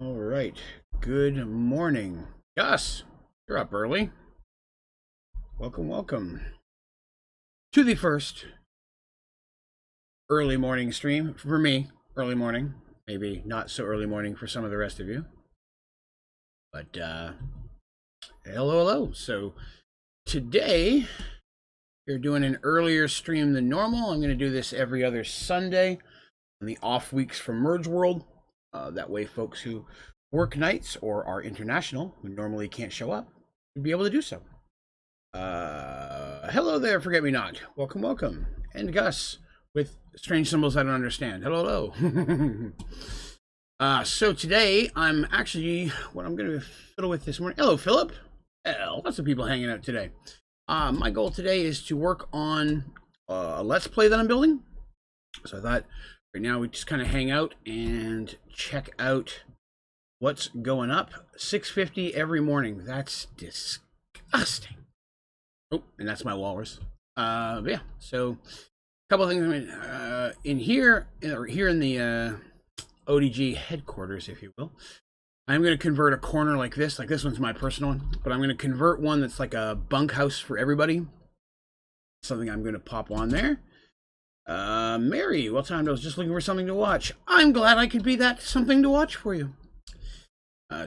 All right. Good morning. Gus, you're up early. Welcome, welcome to the first early morning stream for me. Early morning. Maybe not so early morning for some of the rest of you. But, hello. So, today, you're doing an earlier stream than normal. I'm going to do this every other Sunday on the off weeks from Merge World. That way, folks who work nights or are international, who normally can't show up, will be able to do so. Hello there, Forget Me Not. Welcome. And Gus, with strange symbols I don't understand. Hello. So today, I'm actually, what I'm going to fiddle with this morning. Hello, Philip. Lots of people hanging out today. My goal today is to work on a Let's Play that I'm building. So I thought right now we just kind of hang out and check out what's going up. 6:50 every morning. That's disgusting. Oh, and that's my walrus. Yeah. So a couple of things in here, or here in the ODG headquarters, if you will. I'm going to convert a corner like this one's my personal one, but I'm going to convert one that's like a bunkhouse for everybody. Something I'm going to pop on there. Mary, well timed. I was just looking for something to watch. I'm glad I could be that something to watch for you.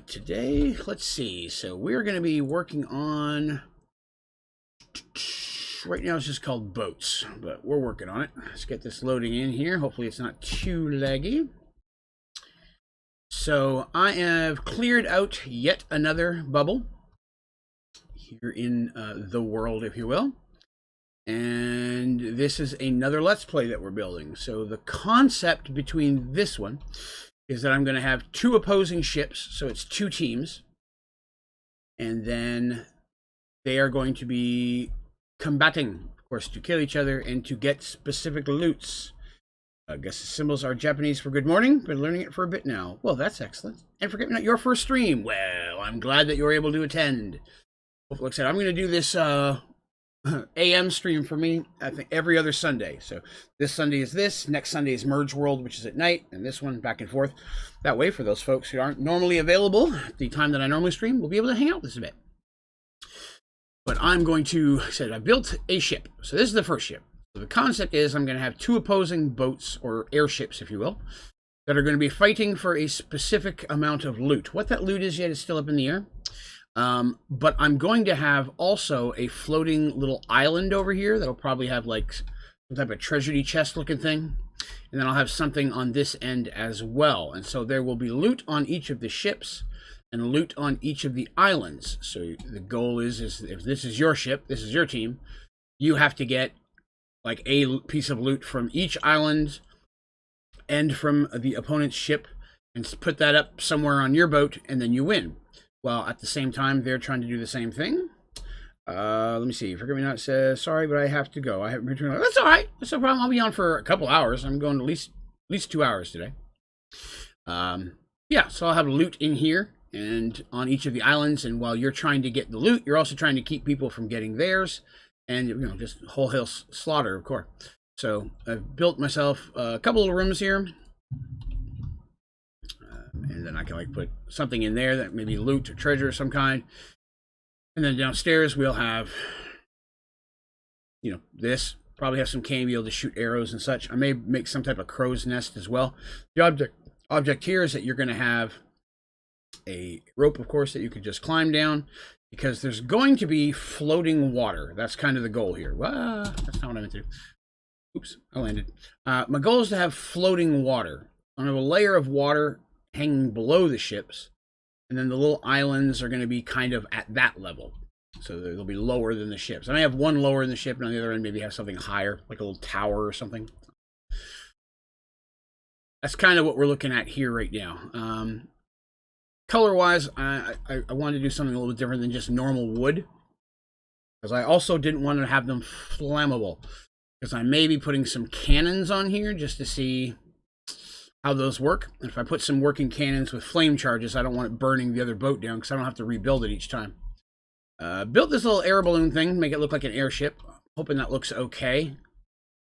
Today, let's see. So we're going to be working on, right now it's just called boats, but we're working on it. Let's get this loading in here. Hopefully it's not too laggy. So I have cleared out yet another bubble here in the world, if you will. And this is another Let's Play that we're building. So the concept between this one is that I'm going to have two opposing ships. So it's two teams. And then they are going to be combating, of course, to kill each other and to get specific loots. I guess the symbols are Japanese for good morning. Been learning it for a bit now. Well, that's excellent. And Forget Me Not, your first stream. Well, I'm glad that you were able to attend. Like I said, I'm going to do this AM stream for me, I think, every other Sunday. So this Sunday is this. Next Sunday is Merge World, which is at night. And this one back and forth. That way, for those folks who aren't normally available at the time that I normally stream, we'll be able to hang out with us a bit. But I'm going to, I built a ship. So this is the first ship. So the concept is I'm going to have two opposing boats, or airships, if you will, that are going to be fighting for a specific amount of loot. What that loot is yet is still up in the air. But I'm going to have also a floating little island over here that'll probably have like some type of treasury chest looking thing. And then I'll have something on this end as well. And so there will be loot on each of the ships and loot on each of the islands. So the goal is if this is your ship, this is your team, you have to get like a piece of loot from each island and from the opponent's ship and put that up somewhere on your boat, and then you win. Well, at the same time, they're trying to do the same thing. Let me see. Forget Me Not says, sorry, but I have to go. I haven't returned. That's all right. That's no problem. I'll be on for a couple hours. I'm going at least 2 hours today. Yeah, so I'll have loot in here and on each of the islands. And while you're trying to get the loot, you're also trying to keep people from getting theirs. And, just whole hill slaughter, of course. So I've built myself a couple of rooms here. And then I can like put something in there that maybe loot or treasure of some kind. And then downstairs we'll have, this. Probably have some cane, be able to shoot arrows and such. I may make some type of crow's nest as well. The object here is that you're going to have a rope, of course, that you could just climb down. Because there's going to be floating water. That's kind of the goal here. That's not what I meant to do. Oops, I landed. My goal is to have floating water. I have a layer of water hanging below the ships. And then the little islands are going to be kind of at that level. So they'll be lower than the ships. I may have one lower in the ship, and on the other end maybe have something higher, like a little tower or something. That's kind of what we're looking at here right now. Color-wise, I wanted to do something a little bit different than just normal wood. Because I also didn't want to have them flammable. Because I may be putting some cannons on here just to see how those work. And if I put some working cannons with flame charges, I don't want it burning the other boat down because I don't have to rebuild it each time. Built this little air balloon thing, make it look like an airship. Hoping that looks okay.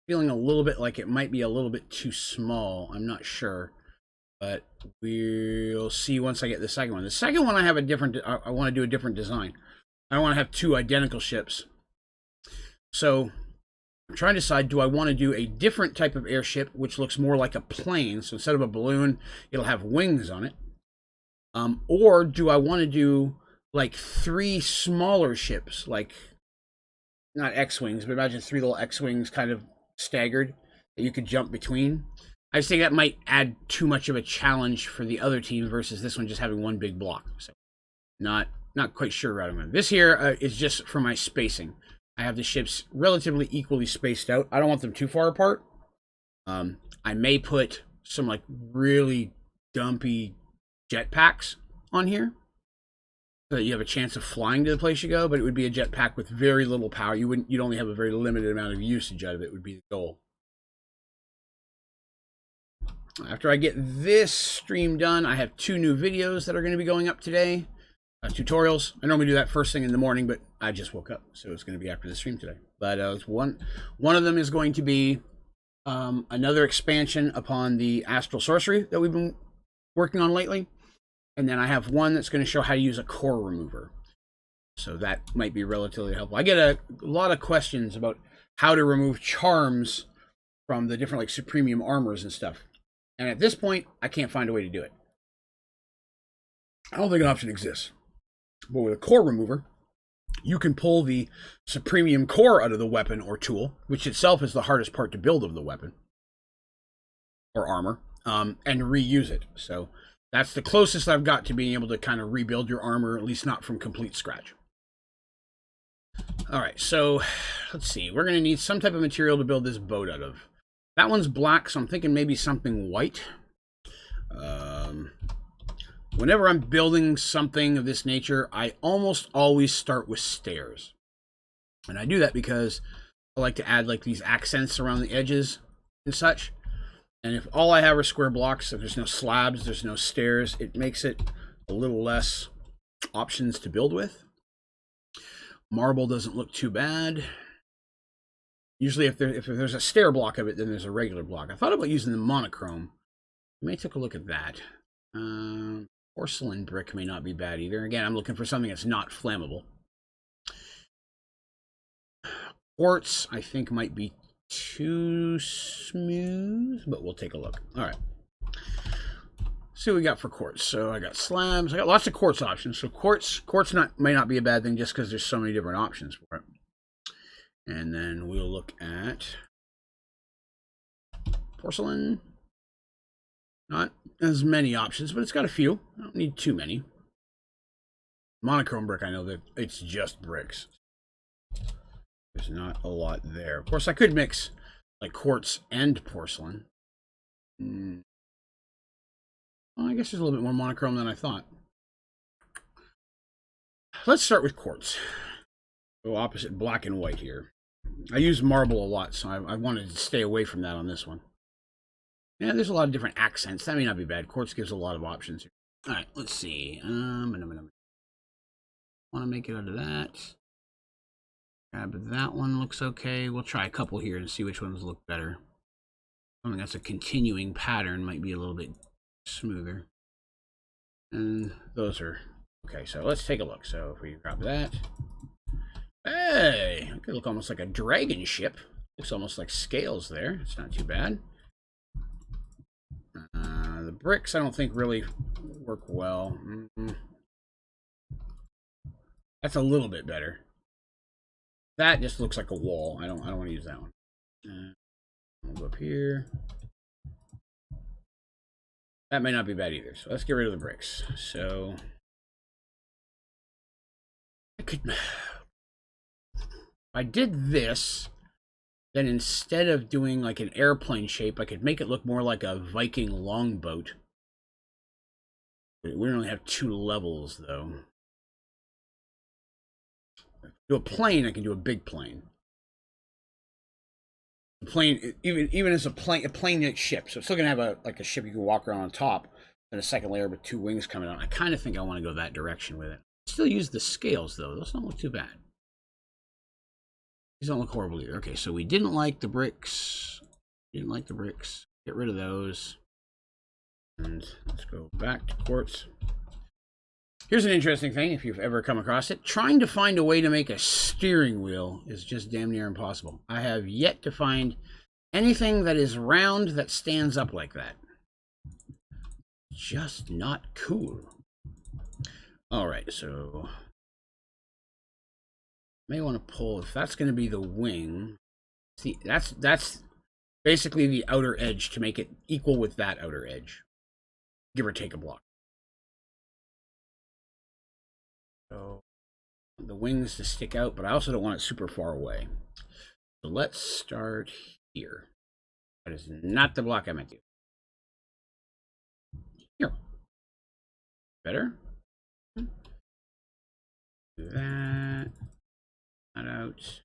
Feeling a little bit like it might be a little bit too small. I'm not sure. But we'll see once I get the second one. The second one I have a different, I want to do a different design. I want to have two identical ships. So I'm trying to decide, do I want to do a different type of airship, which looks more like a plane? So instead of a balloon, it'll have wings on it. Or do I want to do like 3 smaller ships, like not X-Wings, but imagine 3 little X-Wings kind of staggered that you could jump between. I just think that might add too much of a challenge for the other team versus this one just having one big block. So not quite sure right on. This here is just for my spacing. I have the ships relatively equally spaced out. I don't want them too far apart. I may put some like really dumpy jetpacks on here so that you have a chance of flying to the place you go, but it would be a jetpack with very little power. You'd only have a very limited amount of usage out of it, would be the goal. After I get this stream done, I have 2 new videos that are going to be going up today. Tutorials. I normally do that first thing in the morning, but I just woke up, so it's going to be after the stream today. But one of them is going to be another expansion upon the Astral Sorcery that we've been working on lately. And then I have one that's going to show how to use a core remover. So that might be relatively helpful. I get a lot of questions about how to remove charms from the different like Supremium armors and stuff. And at this point, I can't find a way to do it. I don't think an option exists. But with a core remover, you can pull the Supremium core out of the weapon or tool, which itself is the hardest part to build of the weapon or armor, and reuse it. So that's the closest I've got to being able to kind of rebuild your armor, at least not from complete scratch. All right, so let's see. We're going to need some type of material to build this boat out of. That one's black, so I'm thinking maybe something white. Whenever I'm building something of this nature, I almost always start with stairs. And I do that because I like to add like these accents around the edges and such. And if all I have are square blocks, if there's no slabs, there's no stairs, it makes it a little less options to build with. Marble doesn't look too bad. Usually if there's a stair block of it, then there's a regular block. I thought about using the monochrome. I may take a look at that. Porcelain brick may not be bad either. Again, I'm looking for something that's not flammable. Quartz, I think, might be too smooth, but we'll take a look. All right. See what we got for quartz. So I got slabs. I got lots of quartz options. So quartz may not be a bad thing just because there's so many different options for it. And then we'll look at porcelain. Not as many options, but it's got a few. I don't need too many. Monochrome brick, I know that it's just bricks. There's not a lot there. Of course, I could mix like quartz and porcelain. Well, I guess there's a little bit more monochrome than I thought. Let's start with quartz. Go opposite black and white here. I use marble a lot, so I wanted to stay away from that on this one. Yeah, there's a lot of different accents. That may not be bad. Quartz gives a lot of options here. All right, let's see. Want to make it out of that. Grab that one. Looks okay. We'll try a couple here and see which ones look better. Something that's a continuing pattern might be a little bit smoother. And those are okay. So let's take a look. So if we grab that, hey, it could look almost like a dragon ship. Looks almost like scales there. It's not too bad. The bricks I don't think really work well. That's a little bit better. That just looks like a wall. I don't want to use that one. We'll go up here. That may not be bad either. So let's get rid of the bricks. So if I did this, then instead of doing like an airplane shape, I could make it look more like a Viking longboat. We only have 2 levels though. Do a plane, I can do a big plane. The plane, even as a plane ship, so it's still gonna have a ship you can walk around on top, and a second layer with 2 wings coming out. I kind of think I want to go that direction with it. Still use the scales though; those don't look too bad. These don't look horrible either. Okay, so we didn't like the bricks. Get rid of those. And let's go back to quartz. Here's an interesting thing, if you've ever come across it. Trying to find a way to make a steering wheel is just damn near impossible. I have yet to find anything that is round that stands up like that. Just not cool. All right, so may want to pull, if that's going to be the wing. See, that's basically the outer edge to make it equal with that outer edge, give or take a block. So the wings to stick out, but I also don't want it super far away. So let's start here. That is not the block I meant to. Here. Better. Do that. That out.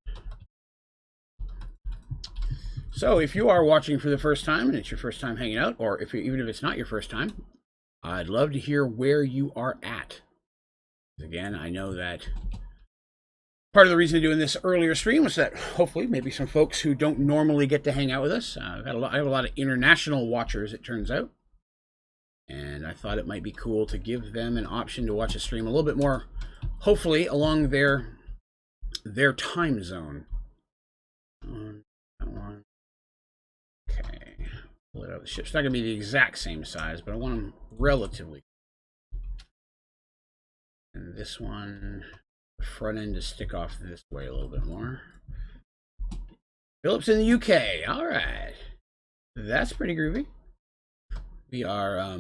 So if you are watching for the first time and it's your first time hanging out, or even if it's not your first time, I'd love to hear where you are at. Again, I know that part of the reason of doing this earlier stream was that hopefully maybe some folks who don't normally get to hang out with us. I have a lot of international watchers, it turns out. And I thought it might be cool to give them an option to watch a stream a little bit more, hopefully, along their time zone. Okay. Pull it out of the ship. It's not going to be the exact same size, but I want them relatively. And this one, the front end to stick off this way a little bit more. Philip's in the UK. All right. That's pretty groovy. We are,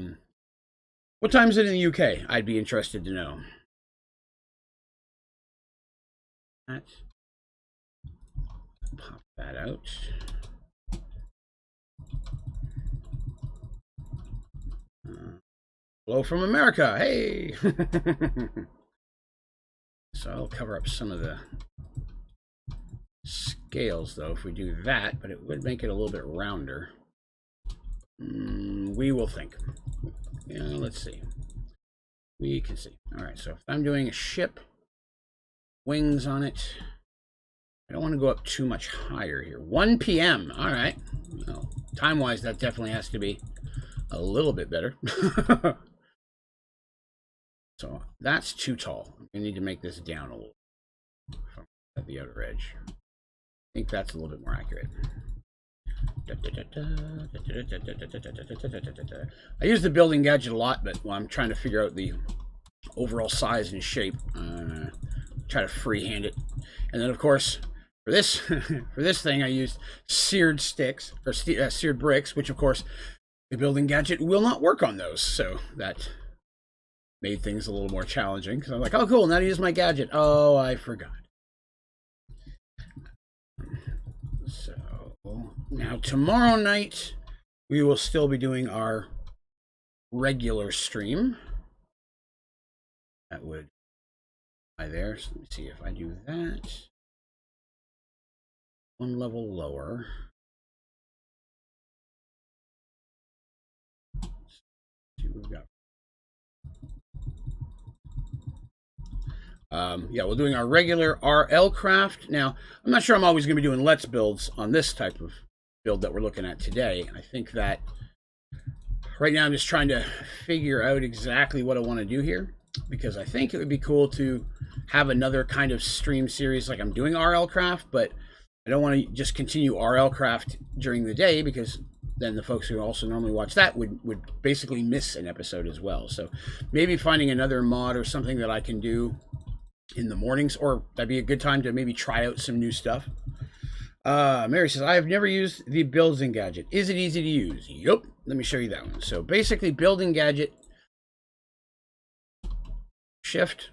what time is it in the UK? I'd be interested to know. Let's pop that out. Hello from America. Hey. So I'll cover up some of the scales though if we do that, but it would make it a little bit rounder. We will think. Yeah, let's see. We can see. All right, so if I'm doing a ship, wings on it, I don't want to go up too much higher here. 1 p.m. All right. Well, time-wise, that definitely has to be a little bit better. So that's too tall. We need to make this down a little from the outer edge. I think that's a little bit more accurate. I use the building gadget a lot, but when I'm trying to figure out the overall size and shape, try to freehand it. And then, of course, for this for this thing, I used seared sticks or seared bricks, which, of course, the building gadget will not work on those. So that made things a little more challenging because I'm like, oh, cool, now to use my gadget. Oh, I forgot. So now tomorrow night we will still be doing our regular stream. That would be there. So let me see if I do that. One level lower. Let's see what we've got. Yeah, we're doing our regular RL craft. Now, I'm not sure I'm always going to be doing Let's builds on this type of build that we're looking at today. I think that right now I'm just trying to figure out exactly what I want to do here, because I think it would be cool to have another kind of stream series like I'm doing RL craft, but I don't want to just continue RL craft during the day, because then the folks who also normally watch that would basically miss an episode as well. So maybe finding another mod or something that I can do in the mornings, or that'd be a good time to maybe try out some new stuff. Mary says, I have never used the building gadget. Is it easy to use? Yep. Let me show you that one. So basically, building gadget, shift,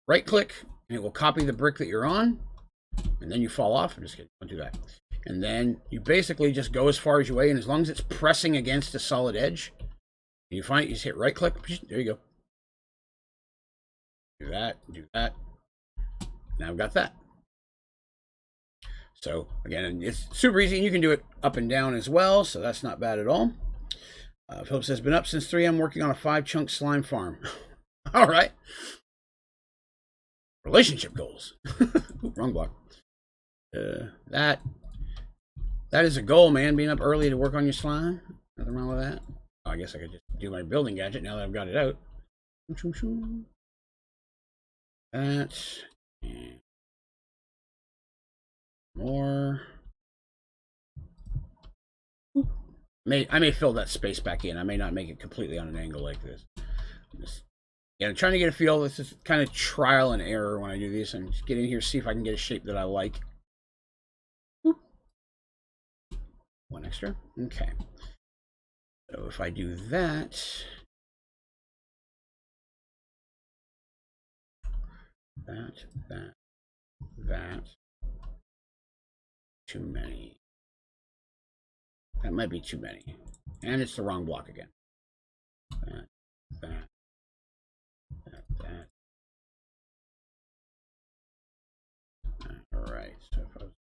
right click, and it will copy the brick that you're on, and then you fall off. I'm just kidding. Don't do that. And then you basically just go as far as you weigh, and as long as it's pressing against a solid edge, you find it, you just hit right click. There you go. Do that. Do that. Now I've got that. So again, it's super easy, and you can do it up and down as well, so that's not bad at all. Philip says, been up since 3 a.m. working on a 5-chunk slime farm. All right. Relationship goals. Ooh, wrong block. That is a goal, man. Being up early to work on your slime. Nothing wrong with that. I guess I could just do my building gadget now that I've got it out. That. And more. I may fill that space back in. I may not make it completely on an angle like this. I'm trying to get a feel. This is kind of trial and error when I do these. And just get in here, see if I can get a shape that I like. Boop. One extra. Okay. So if I do that, that, too many. That might be too many. And it's the wrong block again. That. All right. So if I was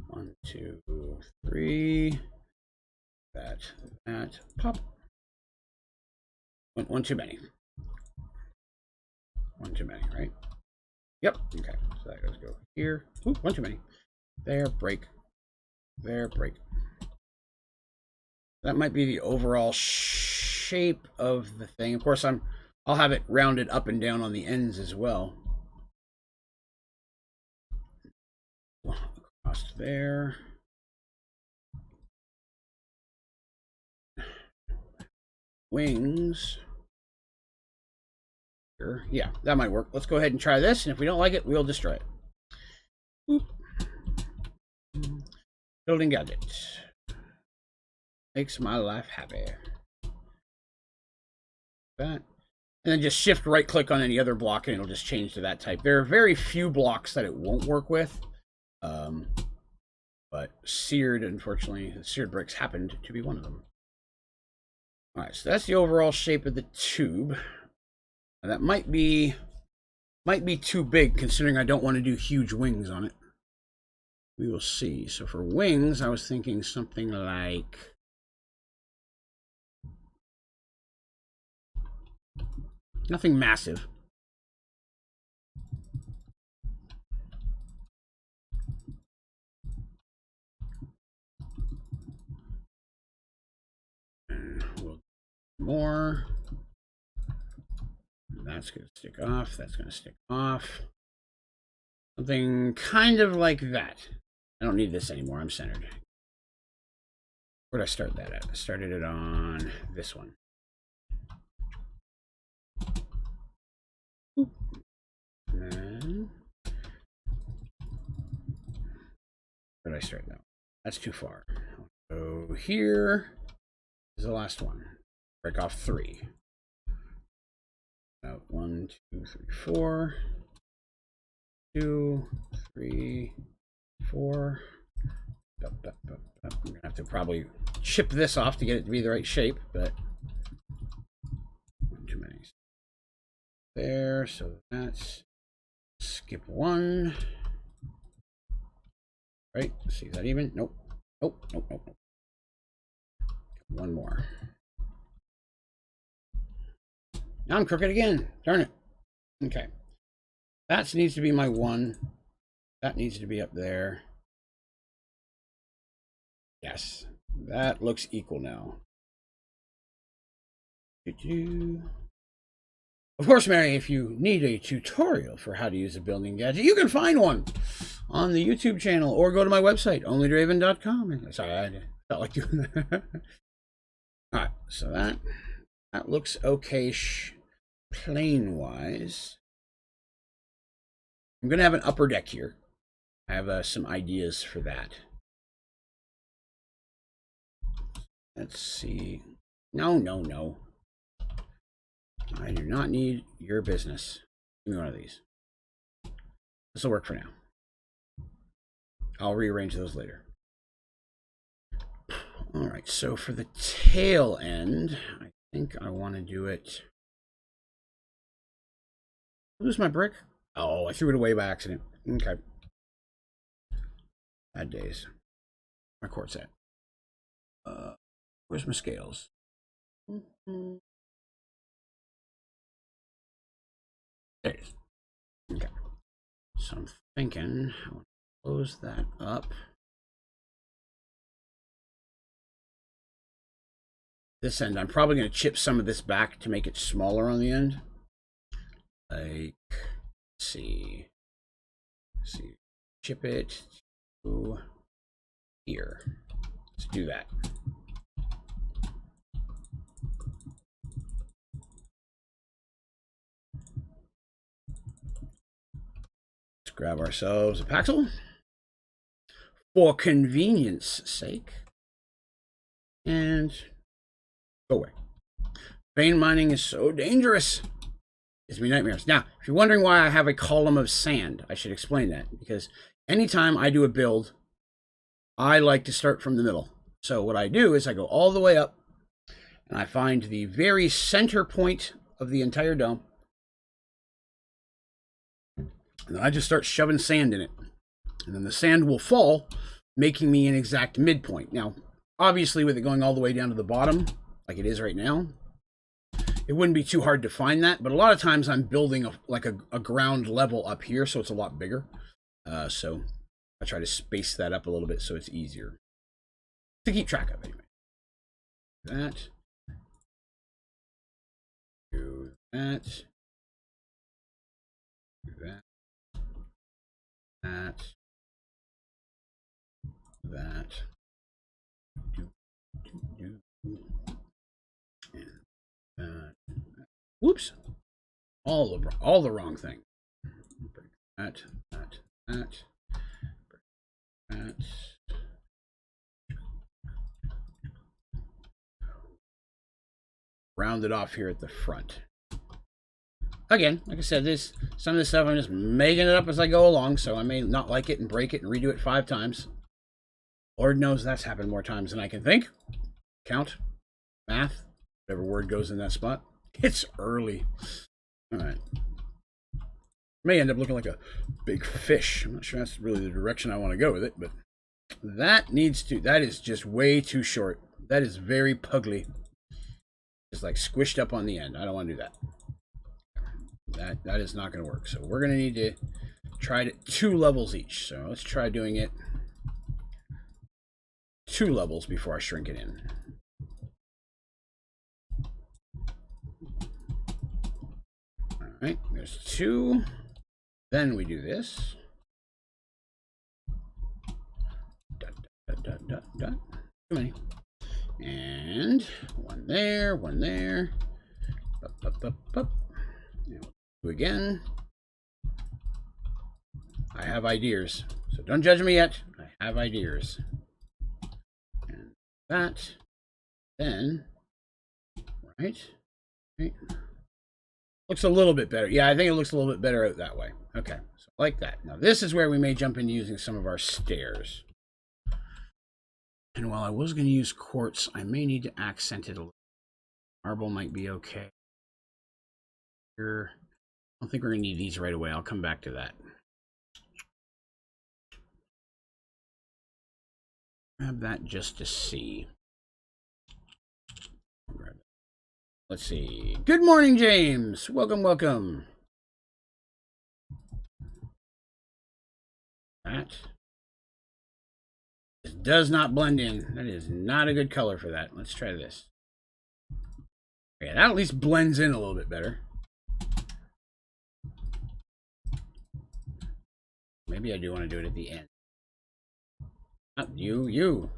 1, 2, 3. That. Pop. One too many. One too many, right? Yep. Okay. So that goes go here. Ooh, one too many. There, break. There, break. That might be the overall shape of the thing. Of course, I'll have it rounded up and down on the ends as well. Across there. Wings. Here. Yeah, that might work. Let's go ahead and try this, and if we don't like it, we'll destroy it. Boop. Building gadget. Makes my life happy. That. And then just shift right click on any other block and it'll just change to that type. There are very few blocks that it won't work with. But seared, unfortunately, the seared bricks happened to be one of them. All right, so that's the overall shape of the tube. And that might be too big considering I don't want to do huge wings on it. We will see. So for wings, I was thinking something like nothing massive. More. That's going to stick off. That's going to stick off. Something kind of like that. I don't need this anymore. I'm centered. Where did I start that at? I started it on this one. And then, where did I start that? That's too far. So here is the last one. Break off 3. About 1, 2, 3, 4. 2, 3, 4. I'm gonna have to probably chip this off to get it to be the right shape, but too many. There, so that's skip 1. Right? See, is that even? Nope. Nope. One more. Now I'm crooked again. Darn it. Okay. That needs to be my 1. That needs to be up there. Yes. That looks equal now. Of course, Mary, if you need a tutorial for how to use a building gadget, you can find one on the YouTube channel or go to my website, onlydraven.com. Sorry, I felt like doing that. All right, so that looks okay-ish plane-wise. I'm going to have an upper deck here. I have some ideas for that. Let's see. No. I do not need your business. Give me one of these. This will work for now. I'll rearrange those later. All right, so for the tail end, I think I want to do it. Lose my brick? Oh, I threw it away by accident. Okay. Bad days. My quartz at. Where's my scales? There it is. Okay. So I'm thinking I want to close that up. this end. I'm probably going to chip some of this back to make it smaller on the end. Like, let's see, chip it to here. Let's do that. Let's grab ourselves a Paxel for convenience sake and go away. Vein mining is so dangerous. Gives me nightmares. Now, if you're wondering why I have a column of sand, I should explain that, because anytime I do a build, I like to start from the middle. So what I do is I go all the way up and I find the very center point of the entire dome. And then I just start shoving sand in it. And then the sand will fall, making me an exact midpoint. Now, obviously with it going all the way down to the bottom, like it is right now, it wouldn't be too hard to find that, but a lot of times I'm building a ground level up here, so it's a lot bigger. So I try to space that up a little bit so it's easier to keep track of anyway. That. Do that. Do that. That. That. And whoops! All the wrong thing. That. Round it off here at the front. Again, like I said, some of this stuff I'm just making it up as I go along, so I may not like it and break it and redo it 5 times. Lord knows that's happened more times than I can think. Count, math, whatever word goes in that spot. It's early. All right. May end up looking like a big fish. I'm not sure that's really the direction I want to go with it, but that is just way too short. That is very pugly. Just like squished up on the end. I don't want to do that. That is not going to work. So we're going to need to try it 2 levels each. So let's try doing it 2 levels before I shrink it in. All right, there's 2. Then we do this. Too many. And 1 there, 1 there. And we'll do again. I have ideas, so don't judge me yet. I have ideas. And that. Then, right. Looks a little bit better. Yeah, I think it looks a little bit better out that way. Okay, so like that. Now this is where we may jump into using some of our stairs. And while I was going to use quartz, I may need to accent it a little. Marble might be okay. Here, I don't think we're going to need these right away. I'll come back to that. Grab that just to see. Let's see. Good morning, James. Welcome, welcome. That. This does not blend in. That is not a good color for that. Let's try this. Yeah, that at least blends in a little bit better. Maybe I do want to do it at the end. Not you.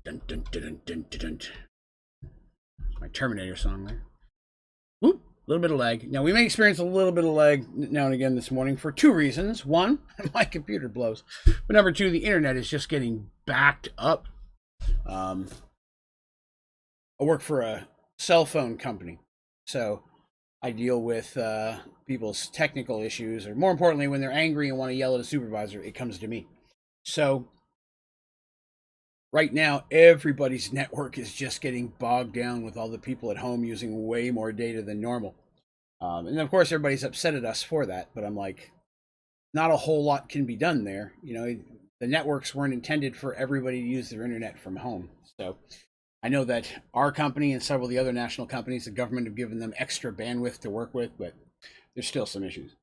Dun, dun, dun, dun, dun, dun. My Terminator song there. Whoop, a little bit of lag. Now, we may experience a little bit of lag now and again this morning for 2 reasons. 1, my computer blows. But number 2, the internet is just getting backed up. I work for a cell phone company, so I deal with people's technical issues, or more importantly, when they're angry and want to yell at a supervisor, it comes to me. So right now, everybody's network is just getting bogged down with all the people at home using way more data than normal. And of course, everybody's upset at us for that, but I'm like, not a whole lot can be done there. You know, the networks weren't intended for everybody to use their internet from home. So I know that our company and several of the other national companies, the government have given them extra bandwidth to work with, but there's still some issues.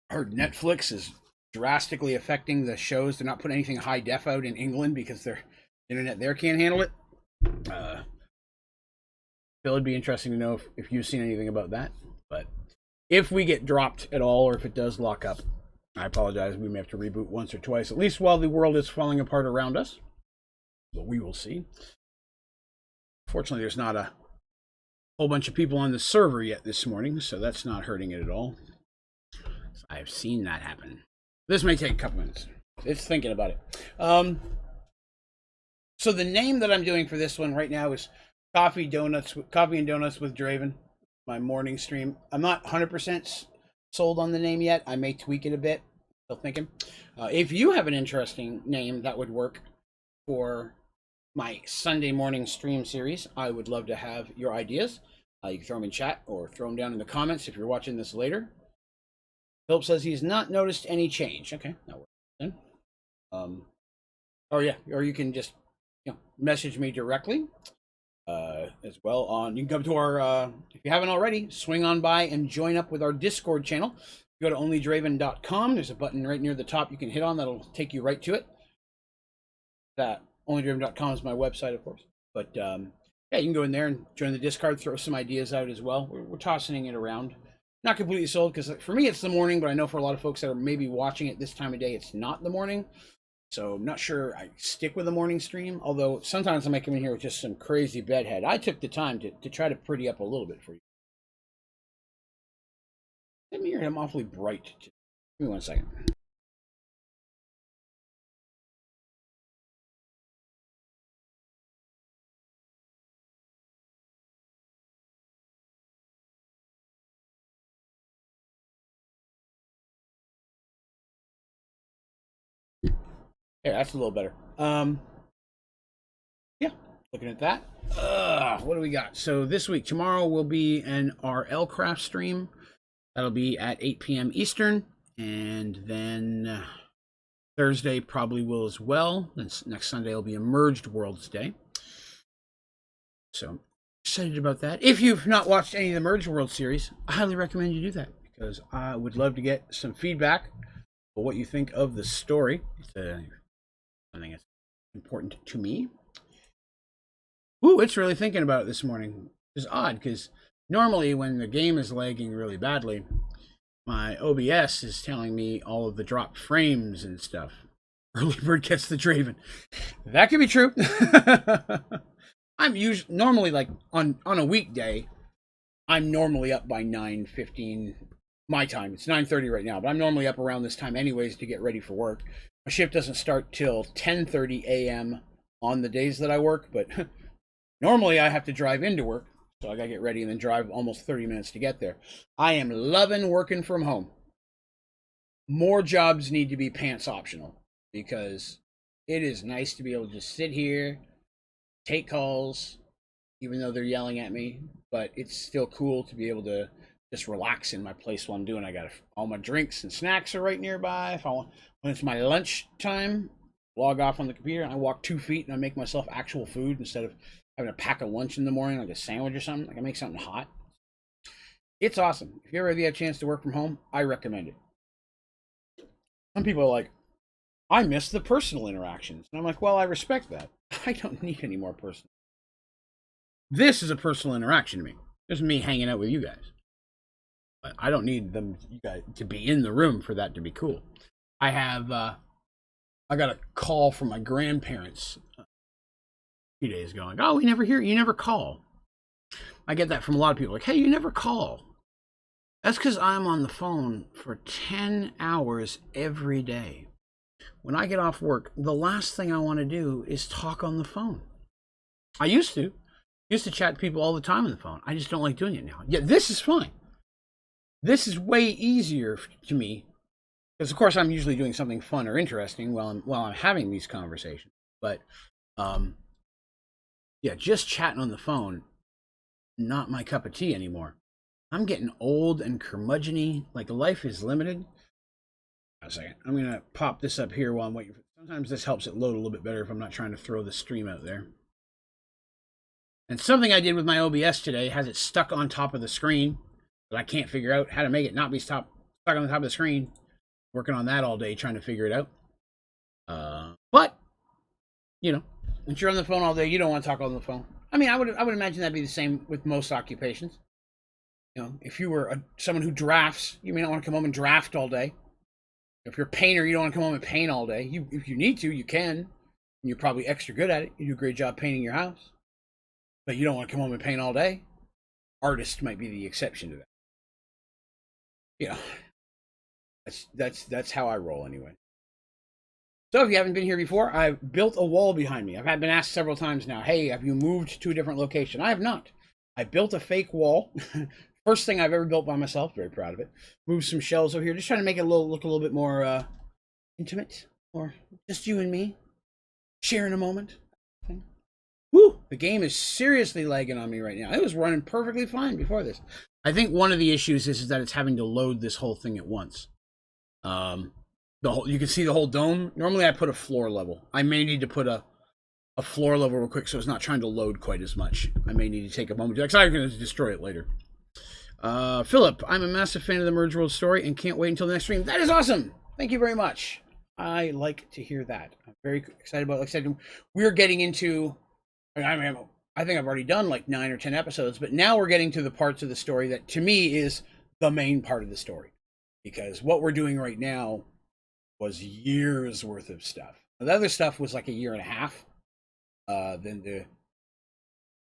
I heard Netflix is drastically affecting the shows. They're not putting anything high def out in England because their internet there can't handle it. Phil, it'd be interesting to know if you've seen anything about that. But if we get dropped at all, or if it does lock up, I apologize. We may have to reboot once or twice, at least while the world is falling apart around us. But we will see. Fortunately, there's not a whole bunch of people on the server yet this morning, so that's not hurting it at all. So I've seen that happen. This may take a couple minutes. It's thinking about it. So the name that I'm doing for this one right now is Coffee and Donuts with Draven, my morning stream. I'm not 100% sold on the name yet. I may tweak it a bit. Still thinking. If you have an interesting name that would work for my Sunday morning stream series, I would love to have your ideas. You can throw them in chat or throw them down in the comments if you're watching this later. Philip says he's not noticed any change. Okay, that works then. Or you can just message me directly as well. You can come to our, if you haven't already, swing on by and join up with our Discord channel. Go to onlydraven.com. There's a button right near the top you can hit on that'll take you right to it. That onlydraven.com is my website, of course. But yeah, you can go in there and join the Discord, throw some ideas out as well. We're tossing it around. Not completely sold, because for me it's the morning, but I know for a lot of folks that are maybe watching it this time of day, it's not the morning. So I'm not sure I stick with the morning stream, although sometimes I might come in here with just some crazy bedhead. I took the time to try to pretty up a little bit for you. Let me hear I'm awfully bright. Give me 1 second. Yeah, that's a little better. Yeah, looking at that. What do we got? So this week, tomorrow will be an RL Craft stream. That'll be at 8 p.m. Eastern. And then Thursday probably will as well. Then next Sunday will be Emerged Worlds Day. So excited about that. If you've not watched any of the Merged World series, I highly recommend you do that, because I would love to get some feedback on what you think of the story. It's something that's important to me. Ooh, it's really thinking about it this morning. It's odd, because normally when the game is lagging really badly, my OBS is telling me all of the dropped frames and stuff. Early bird gets the Draven. That could be true. I'm normally, like, on a weekday, I'm normally up by 9:15 my time. It's 9:30 right now, but I'm normally up around this time anyways to get ready for work. My shift doesn't start till 10:30 a.m. on the days that I work, but normally I have to drive into work, so I gotta get ready and then drive almost 30 minutes to get there. I am loving working from home. More jobs need to be pants optional, because it is nice to be able to just sit here, take calls, even though they're yelling at me, but it's still cool to be able to just relax in my place while I'm doing. I got all my drinks and snacks are right nearby. When it's my lunch time, log off on the computer and I walk 2 feet and I make myself actual food instead of having to pack a lunch in the morning, like a sandwich or something. Like, I make something hot. It's awesome. If you ever have a chance to work from home, I recommend it. Some people are like, I miss the personal interactions. And I'm like, well, I respect that. I don't need any more personal. This is a personal interaction to me. This is me hanging out with you guys. But I don't need you guys to be in the room for that to be cool. I got a call from my grandparents a few days ago. Like, oh, we never hear you, never call. I get that from a lot of people. Like, hey, you never call. That's because I'm on the phone for 10 hours every day. When I get off work, the last thing I want to do is talk on the phone. I used to chat to people all the time on the phone. I just don't like doing it now. Yeah, this is fine. This is way easier to me, because of course I'm usually doing something fun or interesting while I'm having these conversations. But yeah, just chatting on the phone, not my cup of tea anymore. I'm getting old and curmudgeon-y. Like, life is limited. A second. I'm going to pop this up here while I'm waiting. Sometimes this helps it load a little bit better if I'm not trying to throw the stream out there. And something I did with my OBS today has it stuck on top of the screen, but I can't figure out how to make it not be stuck on the top of the screen. working on that all day trying to figure it out. But you know, once you're on the phone all day, you don't want to talk on the phone. I mean, I would imagine that'd be the same with most occupations. You know, if you were someone who drafts, you may not want to come home and draft all day. If you're a painter, you don't want to come home and paint all day. If you need to, you can. And you're probably extra good at it. You do a great job painting your house. But you don't want to come home and paint all day. Artist might be the exception to that. You know, that's how I roll anyway. So if you haven't been here before, I've built a wall behind me. I've been asked several times now, hey, have you moved to a different location? I have not. I built a fake wall. First thing I've ever built by myself. Very proud of it. Moved some shelves over here. Just trying to make it look a little bit more intimate. Or just you and me. Sharing a moment. Woo! The game is seriously lagging on me right now. It was running perfectly fine before this. I think one of the issues is that it's having to load this whole thing at once. You can see the whole dome. Normally I put a floor level. I may need to put a floor level real quick so it's not trying to load quite as much. I may need to take a moment because I'm going to destroy it later. Philip, I'm a massive fan of the Merge World story and can't wait until the next stream. That is awesome. Thank you very much. I like to hear that. I'm very excited about it. Like I said, we're getting into, I think I've already done like 9 or 10 episodes, but now we're getting to the parts of the story that to me is the main part of the story. Because what we're doing right now was years worth of stuff. The other stuff was like a year and a half. Then the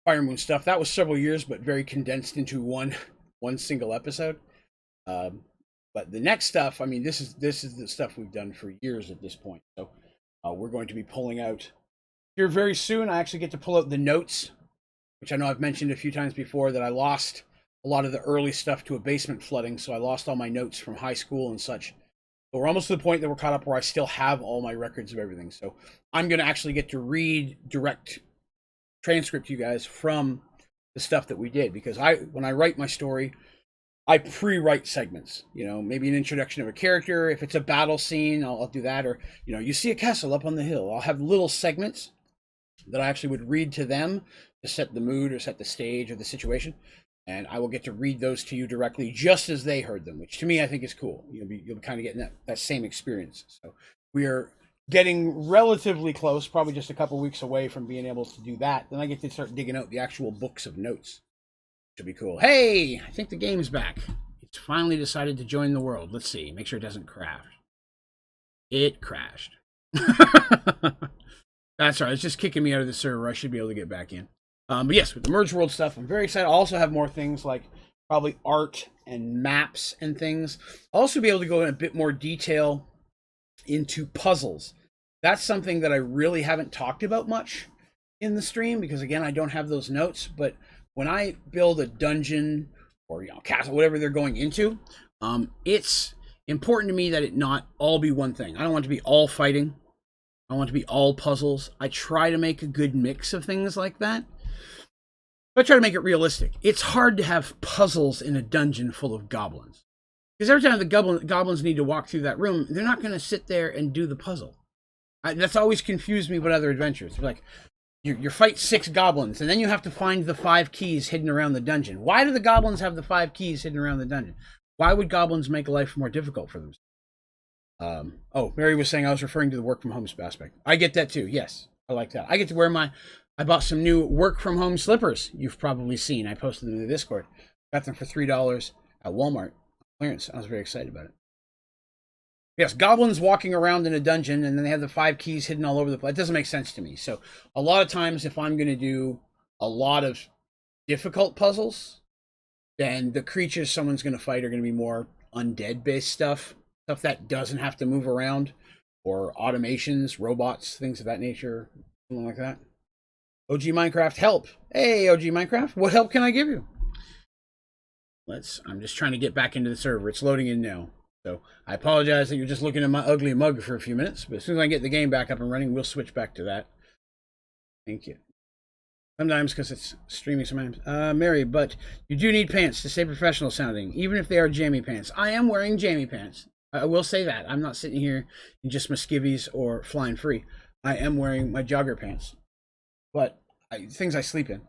Fire Moon stuff, that was several years, but very condensed into one single episode. But the next stuff, I mean, this is the stuff we've done for years at this point. So we're going to be pulling out here very soon. I actually get to pull out the notes, which I know I've mentioned a few times before that I lost a lot of the early stuff to a basement flooding. So I lost all my notes from high school and such. But we're almost to the point that we're caught up where I still have all my records of everything. So I'm going to actually get to read direct transcript to you guys from the stuff that we did. Because when I write my story, I pre-write segments. You know, maybe an introduction of a character. If it's a battle scene, I'll do that. Or, you know, you see a castle up on the hill. I'll have little segments that I actually would read to them to set the mood or set the stage or the situation. And I will get to read those to you directly just as they heard them, which to me I think is cool. You'll be kind of getting that same experience. So we are getting relatively close, probably just a couple weeks away from being able to do that. Then I get to start digging out the actual books of notes. Should be cool. Hey, I think the game's back. It's finally decided to join the world. Let's see. Make sure it doesn't crash. It crashed. That's all right. It's just kicking me out of the server. I should be able to get back in. But yes, with the Merge World stuff, I'm very excited. I'll also have more things like probably art and maps and things. I'll also be able to go in a bit more detail into puzzles. That's something that I really haven't talked about much in the stream because, again, I don't have those notes. But when I build a dungeon or castle, whatever they're going into, it's important to me that it not all be one thing. I don't want it to be all fighting. I want it to be all puzzles. I try to make a good mix of things like that. But I try to make it realistic. It's hard to have puzzles in a dungeon full of goblins. Because every time the goblins need to walk through that room, they're not going to sit there and do the puzzle. That's always confused me with other adventures. It's like, you fight 6 goblins, and then you have to find the 5 keys hidden around the dungeon. Why do the goblins have the 5 keys hidden around the dungeon? Why would goblins make life more difficult for themselves? Oh, Mary was saying I was referring to the work from home aspect. I get that too, yes. I like that. I get to wear I bought some new work from home slippers you've probably seen. I posted them in the Discord. Got them for $3 at Walmart. Clearance. I was very excited about it. Yes, goblins walking around in a dungeon and then they have the 5 keys hidden all over the place. It doesn't make sense to me. So a lot of times if I'm going to do a lot of difficult puzzles, then the creatures someone's going to fight are going to be more undead based stuff that doesn't have to move around, or automations, robots, things of that nature, something like that. OG Minecraft help. Hey, OG Minecraft, what help can I give you? I'm just trying to get back into the server. It's loading in now. So I apologize that you're just looking at my ugly mug for a few minutes, but as soon as I get the game back up and running, we'll switch back to that. Thank you. Sometimes because it's streaming sometimes. Mary, but you do need pants to stay professional sounding, even if they are jammy pants. I am wearing jammy pants. I will say that. I'm not sitting here in just my skivvies or flying free. I am wearing my jogger pants. But things I sleep in.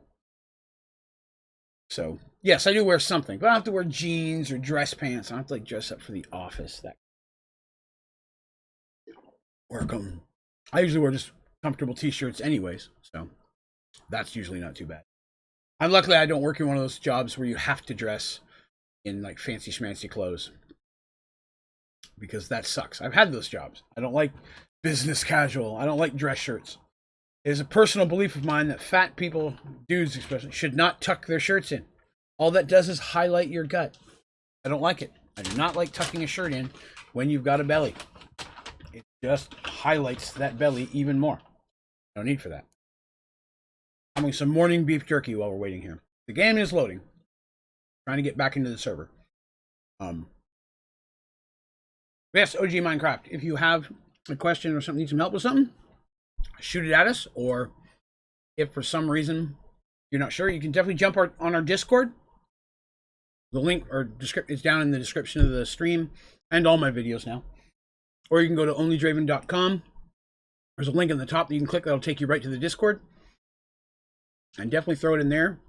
So, yes, I do wear something. But I don't have to wear jeans or dress pants. I don't have to dress up for the office. I usually wear just comfortable t-shirts anyways, so that's usually not too bad. I'm luckily I don't work in one of those jobs where you have to dress in like fancy schmancy clothes, because that sucks. I've had those jobs. I don't like business casual. I don't like dress shirts. It is a personal belief of mine that fat people, dudes especially, should not tuck their shirts in. All that does is highlight your gut. I don't like it. I do not like tucking a shirt in when you've got a belly. It just highlights that belly even more. No need for that. I'm having some morning beef jerky while we're waiting here. The game is loading. Trying to get back into the server. Yes, OG Minecraft. If you have a question or something, need some help with something, shoot it at us. Or if for some reason you're not sure, you can definitely jump on our Discord. The link or is down in the description of the stream and all my videos now. Or you can go to onlydraven.com. There's a link in the top that you can click that'll take you right to the Discord. And definitely throw it in there.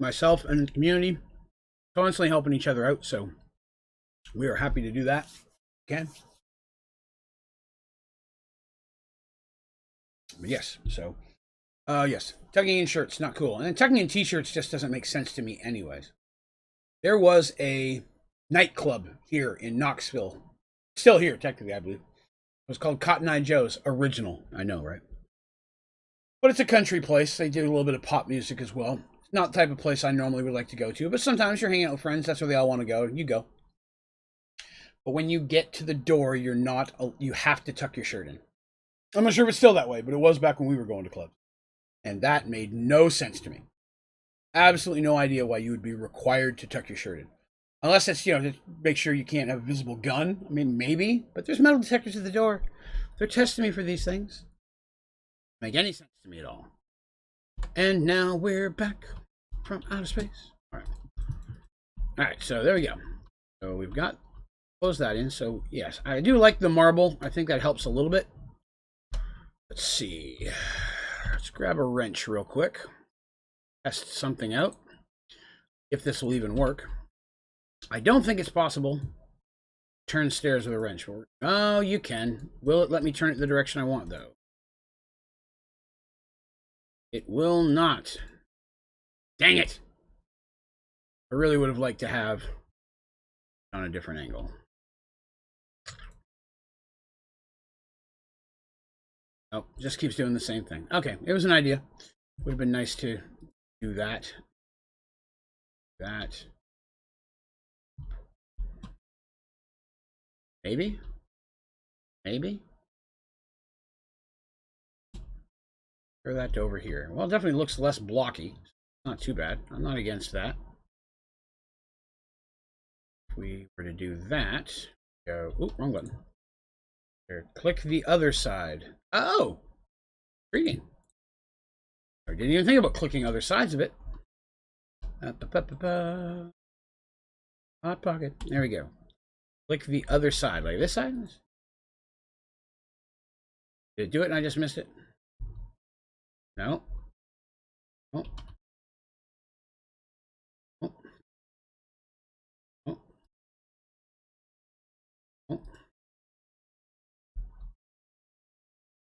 Myself and the community constantly helping each other out, so we are happy to do that. Okay. But yes, so yes, tucking in shirts, not cool. And tucking in t-shirts just doesn't make sense to me anyways. There was a nightclub here in Knoxville. Still here, technically, I believe. It was called Cotton Eye Joe's. Original. I know, right? But it's a country place. They do a little bit of pop music as well. It's not the type of place I normally would like to go to, but sometimes you're hanging out with friends. That's where they all want to go. You go. But when you get to the door, you have to tuck your shirt in. I'm not sure if it's still that way, but it was back when we were going to clubs. And that made no sense to me. Absolutely no idea why you would be required to tuck your shirt in. Unless it's, to make sure you can't have a visible gun. I mean, maybe. But there's metal detectors at the door. They're testing me for these things. Make any sense to me at all. And now we're back from outer space. All right, so there we go. So we've got, close that in. So yes, I do like the marble. I think that helps a little bit. Let's see. Let's grab a wrench real quick. Test something out. If this will even work. I don't think it's possible. Turn stairs with a wrench. Oh, you can. Will it let me turn it the direction I want, though? It will not. Dang it! I really would have liked to have on a different angle. Oh, just keeps doing the same thing. Okay, it was an idea. Would have been nice to do that. Maybe? Maybe? Throw that to over here. Well, it definitely looks less blocky. Not too bad. I'm not against that. If we were to do that, go, oop, wrong button. There, click the other side. Oh! Intriguing. I didn't even think about clicking other sides of it. Hot pocket. There we go. Click the other side, like this side. Did it do it and I just missed it? No. Oh. Oh. Oh. Oh.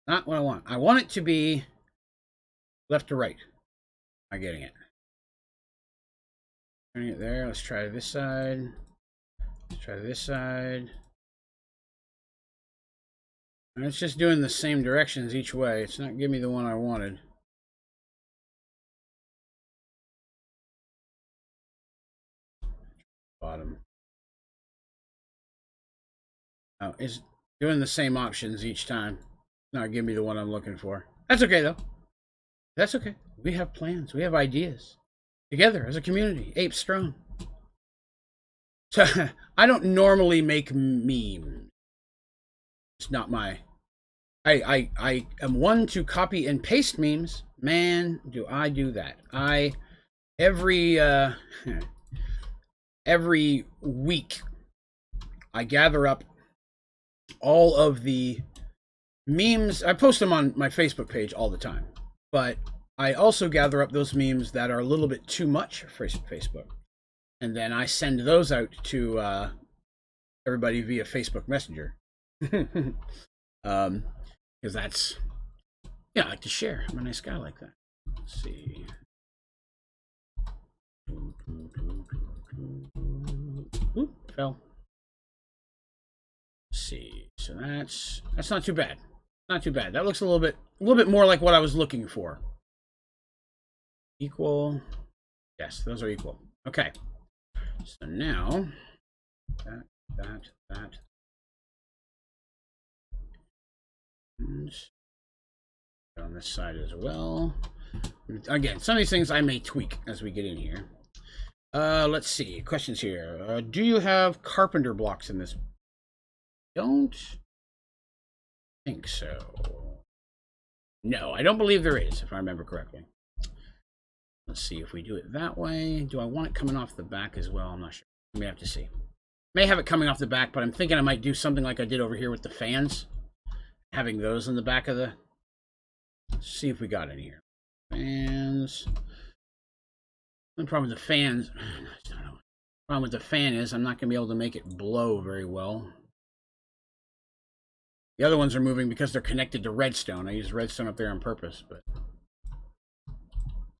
Not what I want. I want it to be left to right. Am I getting it? Turning it there. Let's try this side. Let's try this side. And it's just doing the same directions each way. It's not giving me the one I wanted. Bottom. Oh, it's doing the same options each time. Not giving me the one I'm looking for. That's okay, though. That's okay. We have plans. We have ideas. Together, as a community. Ape strong. So, I don't normally make memes. It's not my... I am one to copy and paste memes. Man, do I do that. Every week, I gather up all of the memes. I post them on my Facebook page all the time. But I also gather up those memes that are a little bit too much for Facebook. And then I send those out to everybody via Facebook Messenger. because that's, yeah, I like to share. I'm a nice guy like that. Let's see. Oop, fell. Let's see. So that's not too bad. Not too bad. That looks a little bit more like what I was looking for. Equal. Yes, those are equal. Okay. So now that. And on this side as well. Again, some of these things I may tweak as we get in here. Let's see. Questions here. Do you have carpenter blocks in this? Don't think so. No, I don't believe there is, if I remember correctly. Let's see if we do it that way. Do I want it coming off the back as well? I'm not sure. We may have to see. May have it coming off the back, but I'm thinking I might do something like I did over here with the fans. Having those in the back of the... Let's see if we got any here. Fans. The problem with the fans... I don't know. The problem with the fan is I'm not going to be able to make it blow very well. The other ones are moving because they're connected to redstone. I used redstone up there on purpose, but...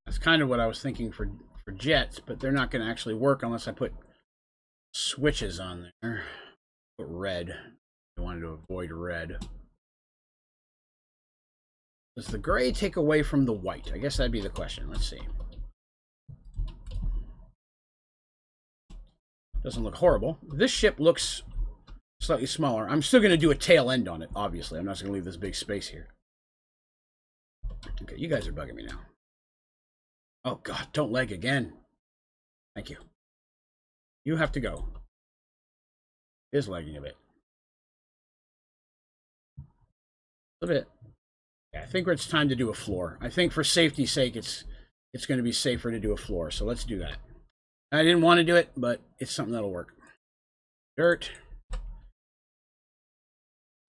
That's kind of what I was thinking for jets, but they're not going to actually work unless I put switches on there. Put red. I wanted to avoid red. Does the gray take away from the white? I guess that'd be the question. Let's see. Doesn't look horrible. This ship looks slightly smaller. I'm still going to do a tail end on it, obviously. I'm not going to leave this big space here. Okay, you guys are bugging me now. Oh, God, don't lag again. Thank you. You have to go. It is lagging a bit. A bit. Yeah, I think it's time to do a floor. I think for safety's sake, it's going to be safer to do a floor. So let's do that. I didn't want to do it, but it's something that'll work. Dirt.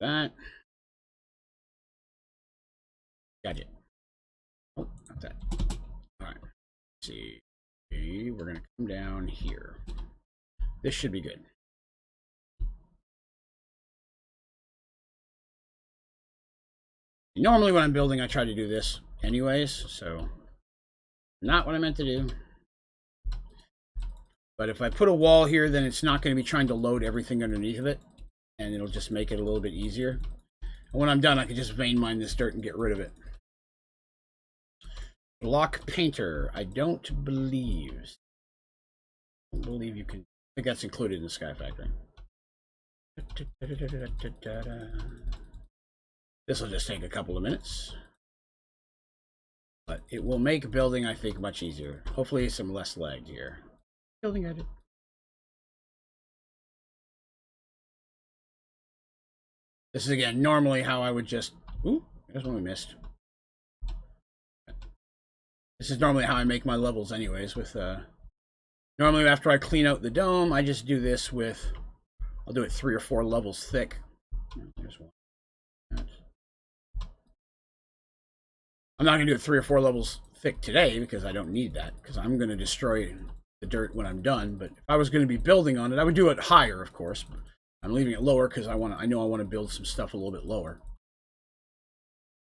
That. Gadget. Oh, not that. All right. Let's see. We're going to come down here. This should be good. Normally when I'm building, I try to do this anyways, so not what I meant to do. But if I put a wall here, then it's not going to be trying to load everything underneath of it, and it'll just make it a little bit easier. And when I'm done, I can just vein mine this dirt and get rid of it. Block painter. I don't believe you can. I think that's included in the Sky Factory. This will just take a couple of minutes, but it will make building, I think, much easier. Hopefully some less lag here. Building edit. This is, again, normally how I would just... Ooh, there's one we missed. This is normally how I make my levels anyways. With normally after I clean out the dome, I just do this with... I'll do it 3 or 4 levels thick. There's one. I'm not going to do it 3 or 4 levels thick today because I don't need that, because I'm going to destroy the dirt when I'm done. But if I was going to be building on it, I would do it higher, of course. But I'm leaving it lower because I know I want to build some stuff a little bit lower.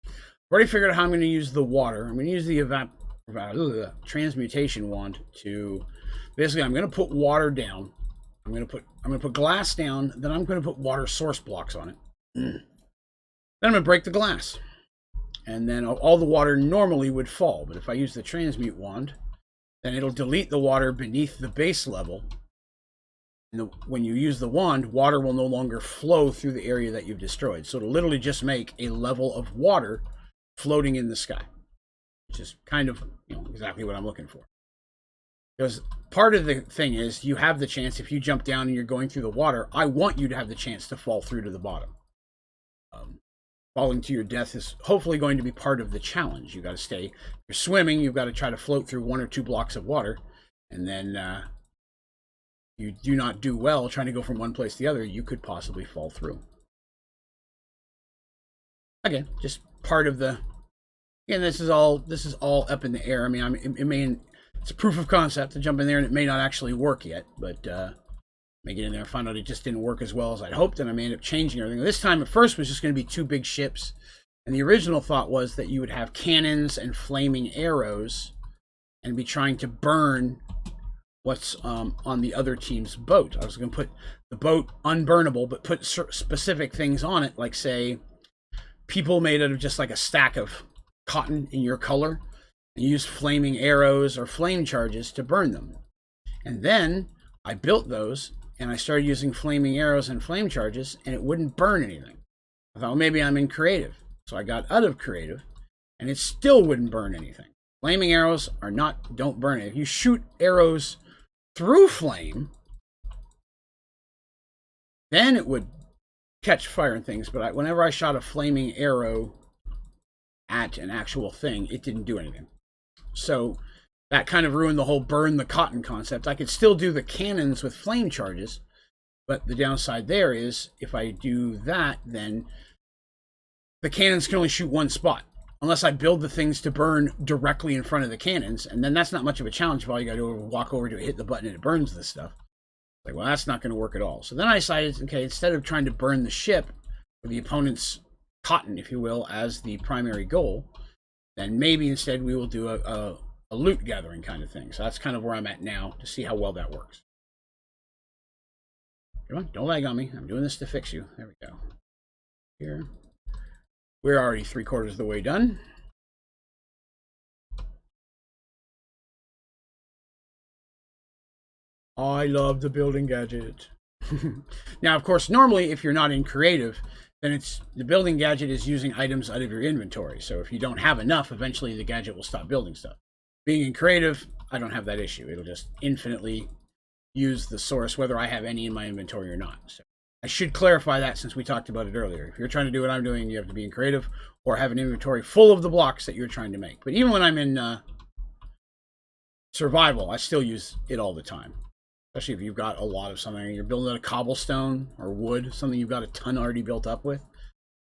I've already figured out how I'm going to use the water. I'm going to use the transmutation wand to basically, I'm going to put water down. I'm going to put glass down. Then I'm going to put water source blocks on it. Then I'm going to break the glass. And then all the water normally would fall. But if I use the transmute wand, then it'll delete the water beneath the base level. And when you use the wand, water will no longer flow through the area that you've destroyed. So it'll literally just make a level of water floating in the sky, which is kind of, exactly what I'm looking for. Because part of the thing is you have the chance, if you jump down and you're going through the water, I want you to have the chance to fall through to the bottom. Falling to your death is hopefully going to be part of the challenge. You got to stay. If you're swimming, you've got to try to float through 1 or 2 blocks of water, and then you do not do well trying to go from one place to the other. You could possibly fall through. Again, just part of the. Again, this is all up in the air. I mean, it's a proof of concept to jump in there, and it may not actually work yet, but. May get in there and find out it just didn't work as well as I'd hoped, and I may end up changing everything. This time, at first, was just going to be 2 big ships. And the original thought was that you would have cannons and flaming arrows and be trying to burn what's on the other team's boat. I was going to put the boat unburnable, but put specific things on it, like, say, people made out of just like a stack of cotton in your color, and use flaming arrows or flame charges to burn them. And then I built those, and I started using flaming arrows and flame charges, and it wouldn't burn anything. I thought, well, maybe I'm in creative. So I got out of creative, and it still wouldn't burn anything. Flaming arrows don't burn it. If you shoot arrows through flame, then it would catch fire and things. But whenever I shot a flaming arrow at an actual thing, it didn't do anything. So that kind of ruined the whole burn the cotton concept. I could still do the cannons with flame charges, but the downside there is if I do that, then the cannons can only shoot one spot, unless I build the things to burn directly in front of the cannons, and then that's not much of a challenge if all you got to do is walk over to it, hit the button, and it burns this stuff. Like, well, that's not going to work at all. So then I decided, okay, instead of trying to burn the ship, or the opponent's cotton, if you will, as the primary goal, then maybe instead we will do a loot gathering kind of thing. So that's kind of where I'm at now, to see how well that works. Come on, don't lag on me. I'm doing this to fix you. There we go. Here. We're already 3/4 of the way done. I love the building gadget. Now, of course, normally if you're not in creative, then the building gadget is using items out of your inventory. So if you don't have enough, eventually the gadget will stop building stuff. Being in creative, I don't have that issue. It'll just infinitely use the source, whether I have any in my inventory or not. So I should clarify that since we talked about it earlier. If you're trying to do what I'm doing, you have to be in creative or have an inventory full of the blocks that you're trying to make. But even when I'm in survival, I still use it all the time. Especially if you've got a lot of something. You're building out a cobblestone or wood, something you've got a ton already built up with.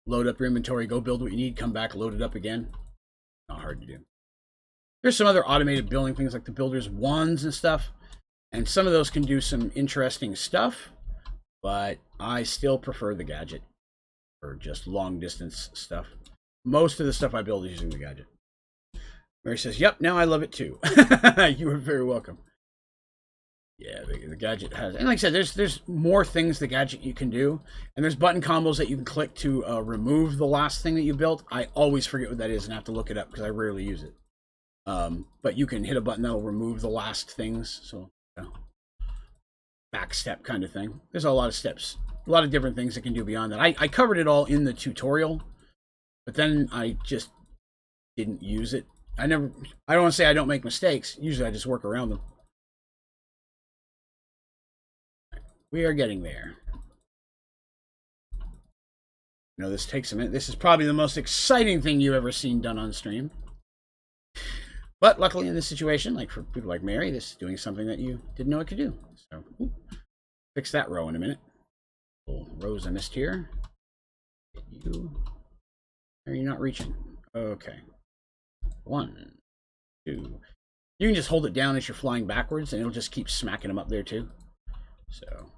Load up your inventory, go build what you need, come back, load it up again. Not hard to do. There's some other automated building things like the builder's wands and stuff. And some of those can do some interesting stuff. But I still prefer the gadget for just long distance stuff. Most of the stuff I build is using the gadget. Mary says, yep, now I love it too. You are very welcome. Yeah, the gadget has, and like I said, there's more things the gadget you can do, and there's button combos that you can click to remove the last thing that you built. I always forget what that is and have to look it up because I rarely use it. But you can hit a button that'll remove the last things. So, back step kind of thing. There's a lot of steps, a lot of different things that can do beyond that. I covered it all in the tutorial, but then I just didn't use it. I don't want to say I don't make mistakes. Usually I just work around them. We are getting there. You know, this takes a minute. This is probably the most exciting thing you've ever seen done on stream. But luckily in this situation, like for people like Mary, this is doing something that you didn't know it could do. So, fix that row in a minute. Rows I missed here. Get you. Are you not reaching? Okay. 1, 2. You can just hold it down as you're flying backwards, and it'll just keep smacking them up there too. So,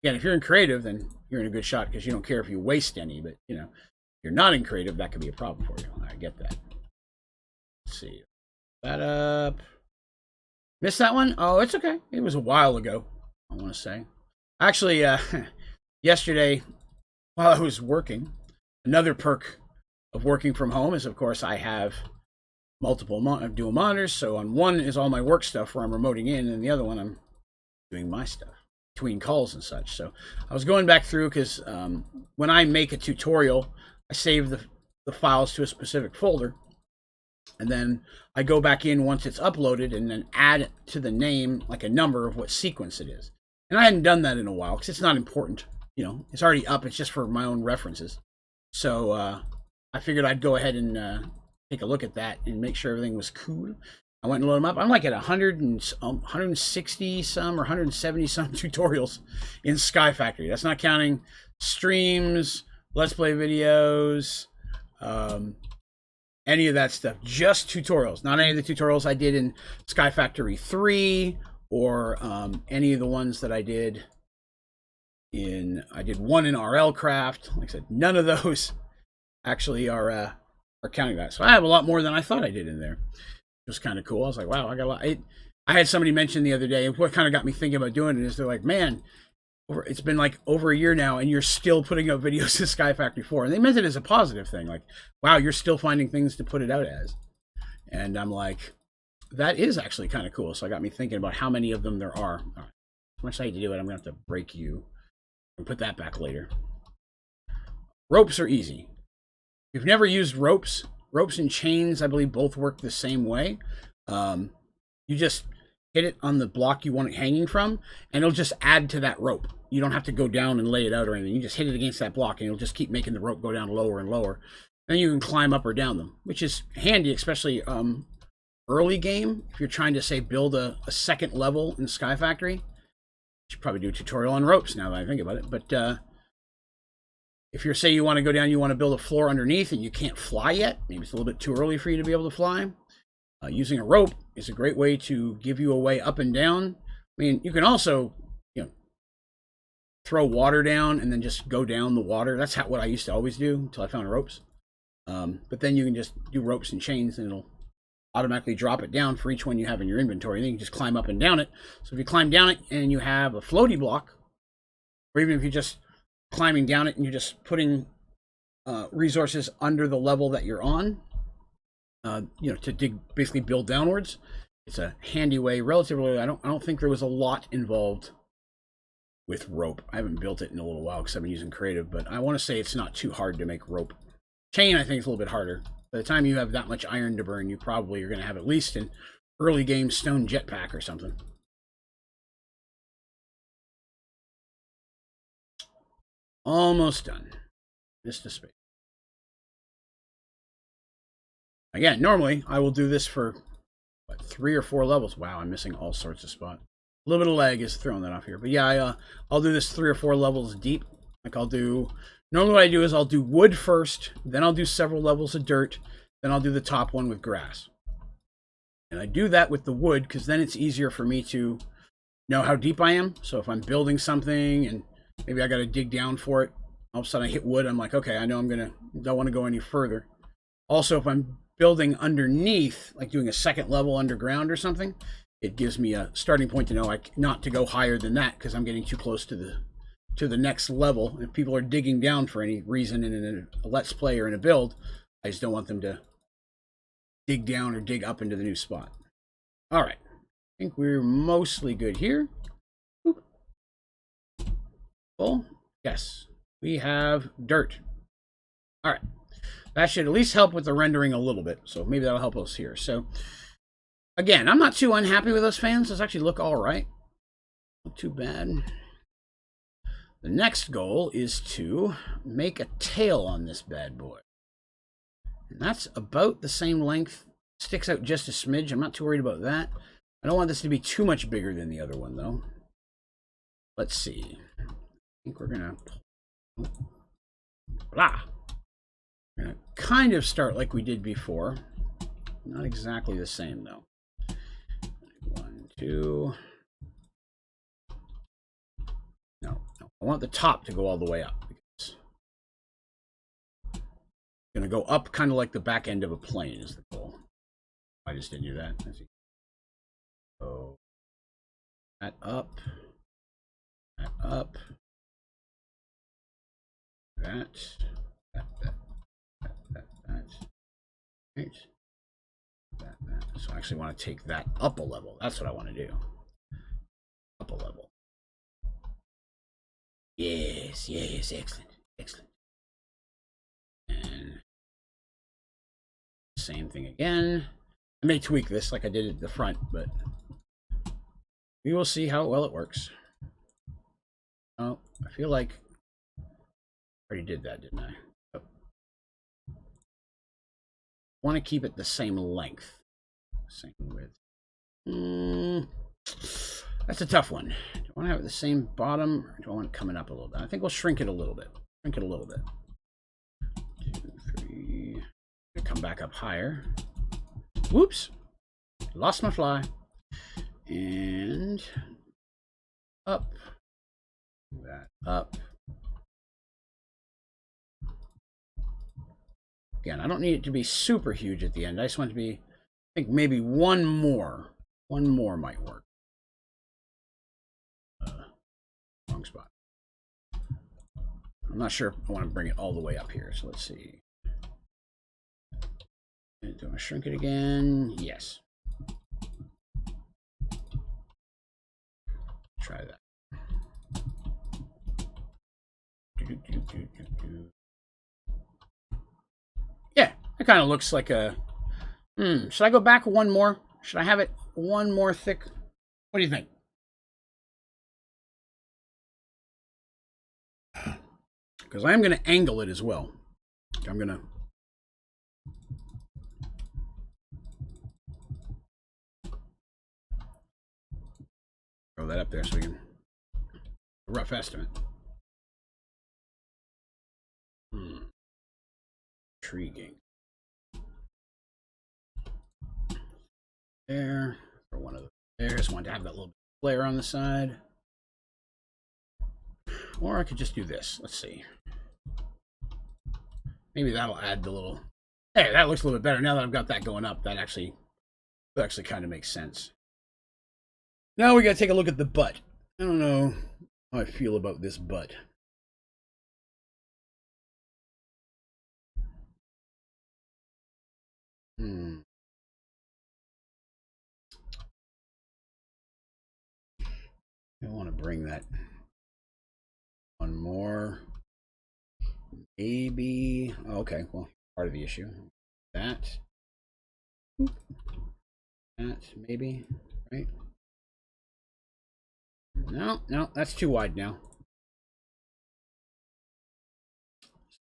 again, if you're in creative, then you're in a good shot because you don't care if you waste any. But you know, if you're not in creative, that could be a problem for you. I get that. Let's see. That up. Missed that one? Oh, it's okay. It was a while ago, I want to say. Actually, yesterday, while I was working, another perk of working from home is, of course, I have multiple dual monitors. So on one is all my work stuff where I'm remoting in, and the other one I'm doing my stuff between calls and such. So I was going back through because when I make a tutorial, I save the files to a specific folder. And then I go back in once it's uploaded and then add to the name like a number of what sequence it is. And I hadn't done that in a while because it's not important. You know, it's already up. It's just for my own references. So I figured I'd go ahead and take a look at that and make sure everything was cool. I went and loaded them up. I'm like at 160 some or 170 some tutorials in Sky Factory. That's not counting streams, Let's Play videos, any of that stuff. Just tutorials. Not any of the tutorials I did in Sky Factory 3 or any of the ones that I did in... I did one in RL Craft. Like I said, none of those actually are counting that. So I have a lot more than I thought I did in there. It was kind of cool. I was like, wow, I got a lot. I had somebody mention the other day, and what kind of got me thinking about doing it is they're like, man, it's been like over a year now, and you're still putting up videos of Sky Factory 4. And they meant it as a positive thing. Like, wow, you're still finding things to put it out as. And I'm like, that is actually kind of cool. So I got me thinking about how many of them there are. All right. As much as I hate to do it, I'm going to have to break you and put that back later. Ropes are easy. If you've never used ropes and chains, I believe both work the same way. You just hit it on the block you want it hanging from, and it'll just add to that rope. You don't have to go down and lay it out or anything. You just hit it against that block, and it'll just keep making the rope go down lower and lower. Then you can climb up or down them, which is handy, especially early game. If you're trying to, say, build a second level in Sky Factory, you should probably do a tutorial on ropes now that I think about it. But if you're, say, you want to go down, you want to build a floor underneath, and you can't fly yet, maybe it's a little bit too early for you to be able to fly, using a rope is a great way to give you a way up and down. I mean, you can also, throw water down and then just go down the water. That's what I used to always do until I found ropes. But then you can just do ropes and chains, and it'll automatically drop it down for each one you have in your inventory. Then you can just climb up and down it. So if you climb down it and you have a floaty block, or even if you're just climbing down it and you're just putting resources under the level that you're on, to basically build downwards, it's a handy way. Relatively, I don't think there was a lot involved with rope. I haven't built it in a little while because I've been using creative, but I want to say it's not too hard to make rope. Chain, I think, is a little bit harder. By the time you have that much iron to burn, you probably are going to have at least an early game stone jetpack or something. Almost done. Just a space. Again, normally I will do this for 3 or 4 levels. Wow, I'm missing all sorts of spots. A little bit of lag is throwing that off here. But yeah, I'll do this 3 or 4 levels deep. Like normally what I do is I'll do wood first, then I'll do several levels of dirt, then I'll do the top one with grass. And I do that with the wood because then it's easier for me to know how deep I am. So if I'm building something and maybe I got to dig down for it, all of a sudden I hit wood, I'm like, okay, I know don't want to go any further. Also, if I'm building underneath, like doing a second level underground or something, it gives me a starting point to know not to go higher than that because I'm getting too close to the next level. If people are digging down for any reason in a let's play or in a build, I just don't want them to dig down or dig up into the new spot. All right, I think we're mostly good here. Oop. Full. Yes, we have dirt. All right. That should at least help with the rendering a little bit. So maybe that'll help us here. So again, I'm not too unhappy with those fans. Those actually look all right. Not too bad. The next goal is to make a tail on this bad boy. And that's about the same length. Sticks out just a smidge. I'm not too worried about that. I don't want this to be too much bigger than the other one, though. Let's see. I think we're going to... Blah! We're going to kind of start like we did before. Not exactly the same, though. 1, 2. No. I want the top to go all the way up. Because it's going to go up kind of like the back end of a plane is the goal. I just didn't do that. So that up. That up. That. Right. That. So I actually want to take that up a level. That's what I want to do. Up a level. Yes, excellent. And same thing again. I may tweak this like I did at the front, but we will see how well it works. Oh, I feel like I already did that, didn't I? Want to keep it the same length, same width. That's a tough one. Do I want to have it the same bottom, or do I want it coming up a little bit? I think we'll shrink it a little bit. 2, 3. Come back up higher. Whoops! Lost my fly. And up. That up. Again, I don't need it to be super huge at the end. I just want it to be, I think maybe one more. One more might work. Wrong spot. I'm not sure if I want to bring it all the way up here, so let's see. Do I shrink it again? Yes. Try that. Yeah, it kind of looks like a... should I go back one more? Should I have it one more thick? What do you think? Because I am going to angle it as well. I'm going to... throw that up there so we can... a rough estimate. Intriguing. There. Or one of the... there. Just wanted to have that little bit of flare on the side. Or I could just do this. Let's see. Maybe that'll add the little... hey, that looks a little bit better. Now that I've got that going up, that actually kind of makes sense. Now we got to take a look at the butt. I don't know how I feel about this butt. I want to bring that one more. Maybe. Okay, well, part of the issue. That. That, maybe. Right? No, no, that's too wide now.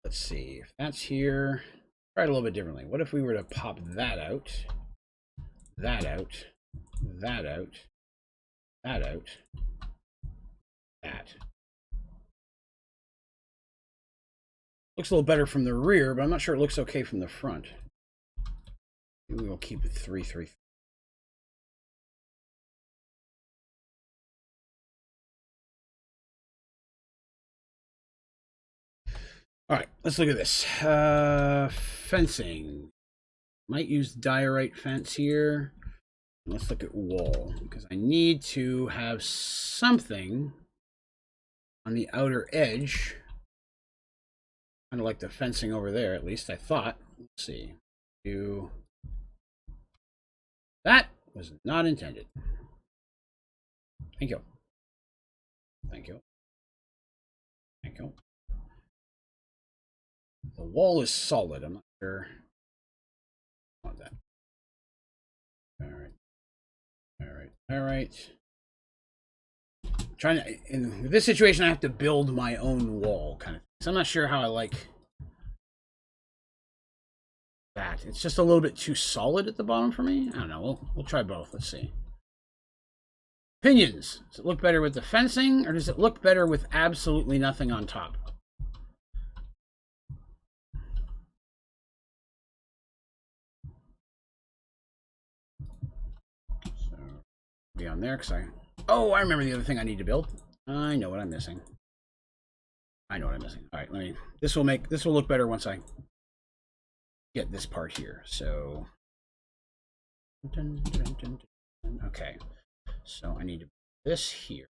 Let's see. If that's here, try it a little bit differently. What if we were to pop that out, that out, that out, that out, that. Looks a little better from the rear, but I'm not sure it looks okay from the front. Maybe we'll keep it 3, 3. All right, let's look at this. Fencing. Might use diorite fence here. Let's look at wall, because I need to have something on the outer edge. Kind of like the fencing over there, at least I thought. Let's see. That was not intended. Thank you. Thank you. Thank you. The wall is solid. I'm not sure. I want that. All right. All right. All right. Trying to, in this situation, I have to build my own wall, kind of. So I'm not sure how I like that. It's just a little bit too solid at the bottom for me. I don't know. We'll try both. Let's see. Opinions. Does it look better with the fencing, or does it look better with absolutely nothing on top? So, be on there because oh, I remember the other thing I need to build. I know what I'm missing. I know what I'm missing. All right, this will look better once I get this part here. So, okay. So I need to put this here.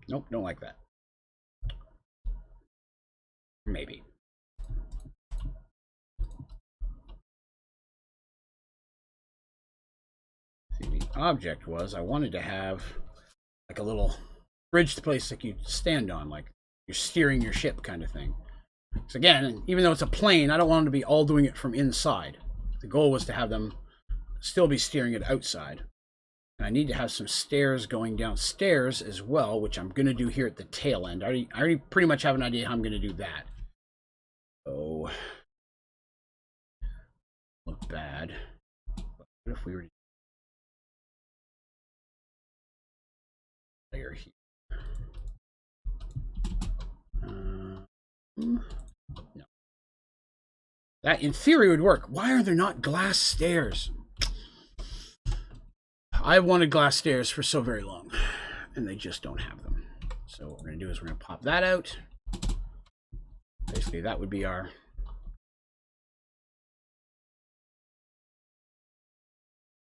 Nope, don't like that. Maybe. See, the object was I wanted to have like a little bridged place that you stand on, like you're steering your ship kind of thing. So again, even though it's a plane, I don't want them to be all doing it from inside. The goal was to have them still be steering it outside. And I need to have some stairs going downstairs as well, which I'm going to do here at the tail end. I already pretty much have an idea how I'm going to do that. Oh, look bad. What if we were layer here? No. That in theory would work. Why are there not glass stairs? I wanted glass stairs for so very long, and they just don't have them. So what we're going to do is we're going to pop that out. Basically, that would be our...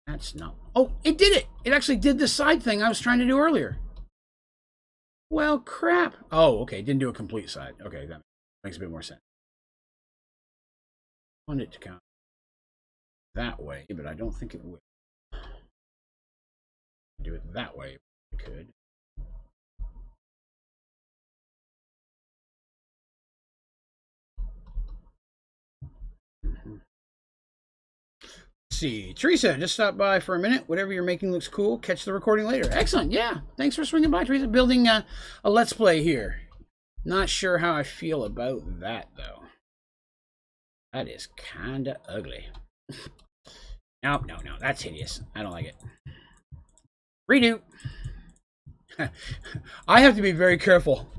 That's not... Oh, it did it! It actually did the side thing I was trying to do earlier. Well, crap. Oh, okay. Didn't do a complete side. Okay, that makes a bit more sense. I want it to count that way, but I don't think it would. Do it that way, I could. Let's see. Teresa, just stop by for a minute. Whatever you're making looks cool. Catch the recording later. Excellent. Yeah. Thanks for swinging by, Teresa. Building a Let's Play here. Not sure how I feel about that, though. That is kind of ugly. No. That's hideous. I don't like it. Redo. I have to be very careful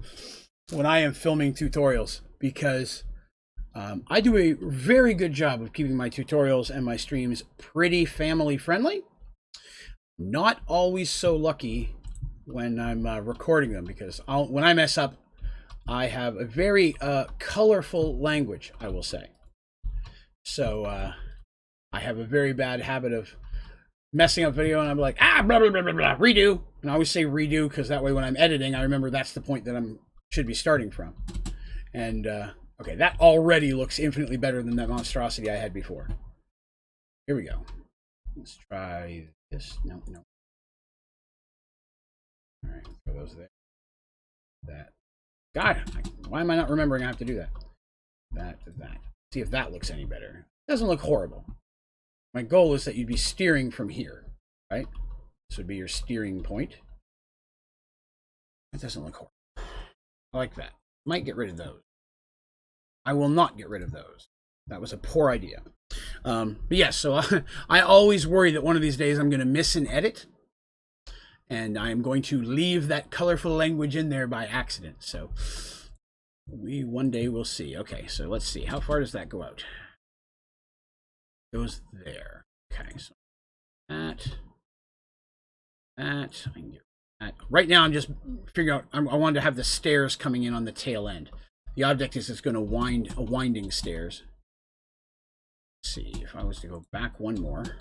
when I am filming tutorials because I do a very good job of keeping my tutorials and my streams pretty family friendly. Not always so lucky when I'm recording them because when I mess up, I have a very colorful language, I will say. So I have a very bad habit of messing up video and I'm like, blah, blah, blah, blah, blah, redo. And I always say redo because that way when I'm editing, I remember that's the point that I should be starting from. And okay, that already looks infinitely better than that monstrosity I had before. Here we go. Let's try this. No. All right, throw those there. That. God, why am I not remembering I have to do that? That. See if that looks any better. It doesn't look horrible. My goal is that you'd be steering from here, right? This would be your steering point. It doesn't look horrible. I like that. Might get rid of those. I will not get rid of those. That was a poor idea. But yes, so I always worry that one of these days I'm going to miss an edit. And I am going to leave that colorful language in there by accident. So one day we'll see. Okay, so let's see. How far does that go out? It goes there. Okay, so that. I can get that. Right now I'm just figuring out, I wanted to have the stairs coming in on the tail end. The object is it's going to wind a winding stairs. Let's see if I was to go back one more.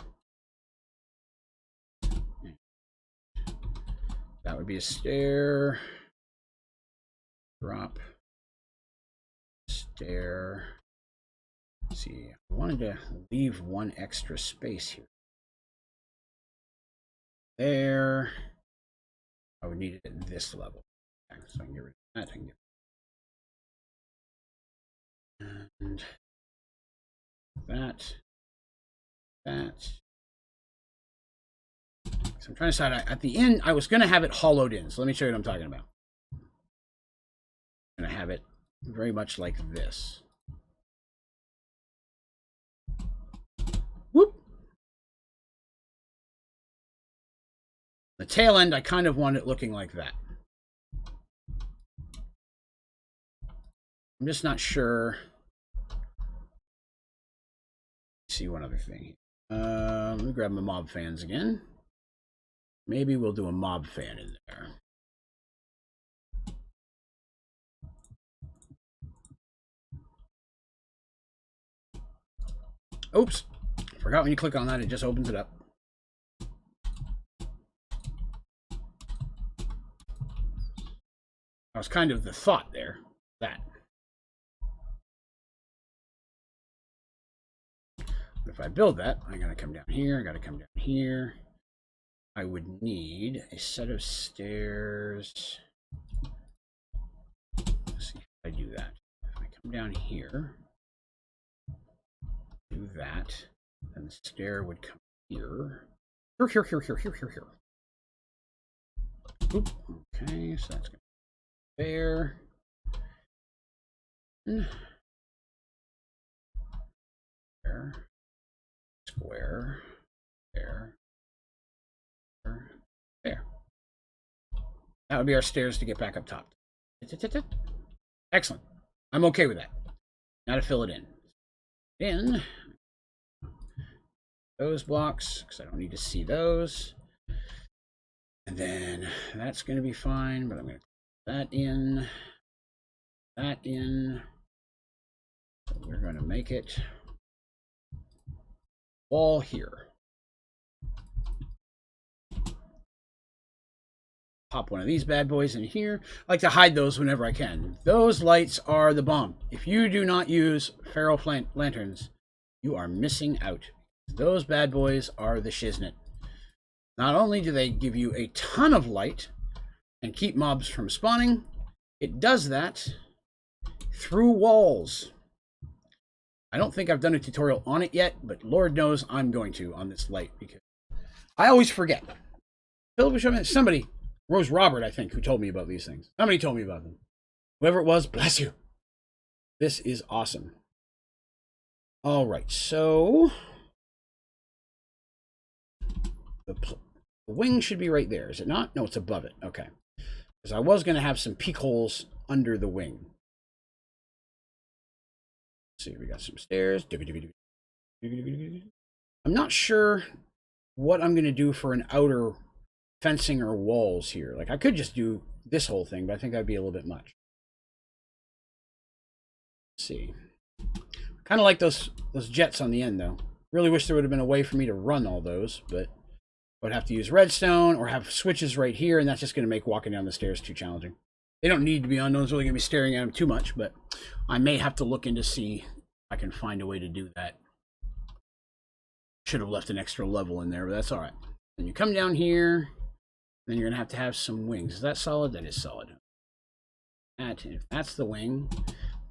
That would be a stair. Drop. Stair. Let's see, I wanted to leave one extra space here. There. I would need it at this level. Okay, so I can get rid of that. I can get and that. So I'm trying to decide. At the end, I was going to have it hollowed in. So let me show you what I'm talking about. I'm going to have it very much like this. Whoop. The tail end, I kind of want it looking like that. I'm just not sure. Let's see one other thing. Let me grab my mob fans again. Maybe we'll do a mob fan in there. Oops. Forgot when you click on that, it just opens it up. That was kind of the thought there. That. If I build that, I gotta come down here, I gotta come down here. I would need a set of stairs. Let's see how I do that. If I come down here, do that, then the stair would come here. Here. Oop. Okay, so that's gonna be there. There. Square. There. There. That would be our stairs to get back up top. Excellent. I'm okay with that. Now to fill it in. Those blocks, because I don't need to see those. And then that's going to be fine, but I'm going to that in, that in. So we're going to make it wall here. Pop one of these bad boys in here. I like to hide those whenever I can. Those lights are the bomb. If you do not use ferro lanterns, you are missing out. Those bad boys are the shiznit. Not only do they give you a ton of light and keep mobs from spawning, it does that through walls. I don't think I've done a tutorial on it yet, but Lord knows I'm going to on this light because I always forget. Somebody, Rose Robert, I think, who told me about these things. Somebody told me about them. Whoever it was, bless you. This is awesome. All right, so the wing should be right there, is it not? No, it's above it. Okay. Because I was going to have some peek holes under the wing. Let's see, we got some stairs. I'm not sure what I'm going to do for an outer fencing or walls here. Like, I could just do this whole thing, but I think that'd be a little bit much. Let's see. Kind of like those jets on the end, though. Really wish there would have been a way for me to run all those, but I would have to use redstone or have switches right here, and that's just going to make walking down the stairs too challenging. They don't need to be on. No one's really going to be staring at them too much, but I may have to look in to see if I can find a way to do that. Should have left an extra level in there, but that's all right. Then you come down here, then you're going to have some wings. Is that solid? That is solid. If that's the wing,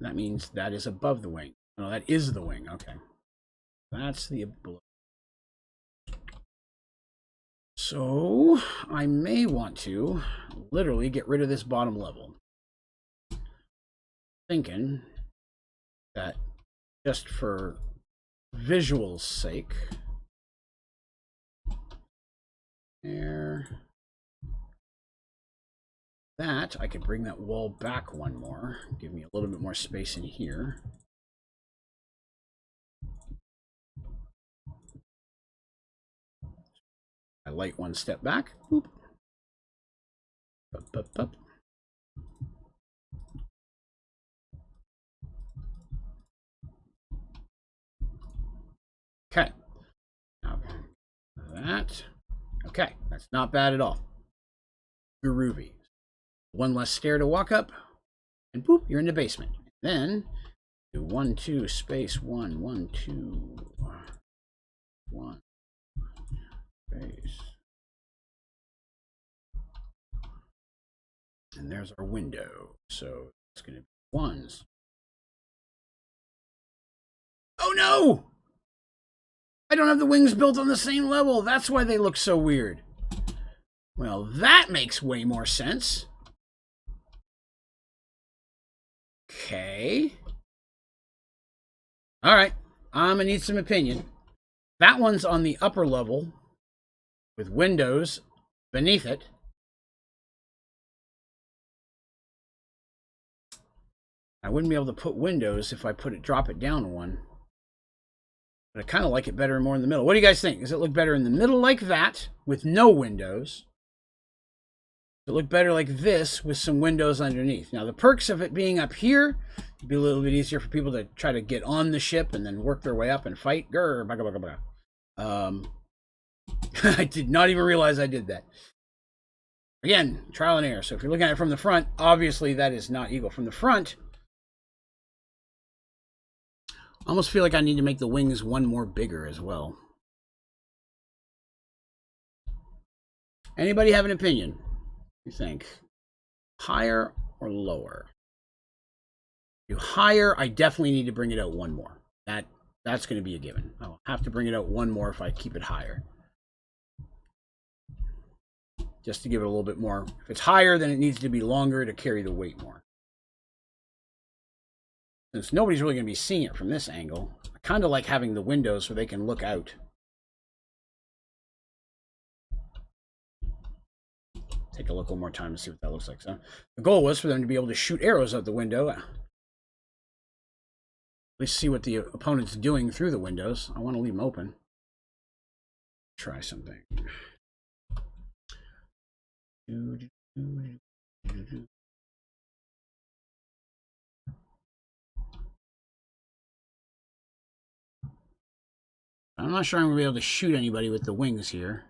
that means that is above the wing. No, that is the wing. Okay. That's the above. So I may want to literally get rid of this bottom level. Thinking that just for visual's sake, there, that I could bring that wall back one more, give me a little bit more space in here. I light one step back. Boop. Up, up, up. Okay. Now that. Okay, that's not bad at all. Groovy. One less stair to walk up, and boop, you're in the basement. Then do 1, 2, space 1, 1, 2, 1, space. And there's our window. So it's going to be ones. Oh no! I don't have the wings built on the same level. That's why they look so weird. Well, that makes way more sense. Okay. All right. I'm going to need some opinion. That one's on the upper level with windows beneath it. I wouldn't be able to put windows if I drop it down one. But I kind of like it better and more in the middle. What do you guys think? Does it look better in the middle like that with no windows? Does it look better like this with some windows underneath? Now, the perks of it being up here, it'd be a little bit easier for people to try to get on the ship and then work their way up and fight. Grr, baga, baga, baga. I did not even realize I did that. Again, trial and error. So if you're looking at it from the front, obviously that is not equal. From the front, I almost feel like I need to make the wings one more bigger as well. Anybody have an opinion? You think higher or lower? If you higher, I definitely need to bring it out one more. That's going to be a given. I'll have to bring it out one more if I keep it higher. Just to give it a little bit more. If it's higher, then it needs to be longer to carry the weight more. Since nobody's really going to be seeing it from this angle, I kind of like having the windows so they can look out. Take a look one more time to see what that looks like. So the goal was for them to be able to shoot arrows out the window. At least see what the opponent's doing through the windows. I want to leave them open. Try something. not sure I'm going to be able to shoot anybody with the wings here.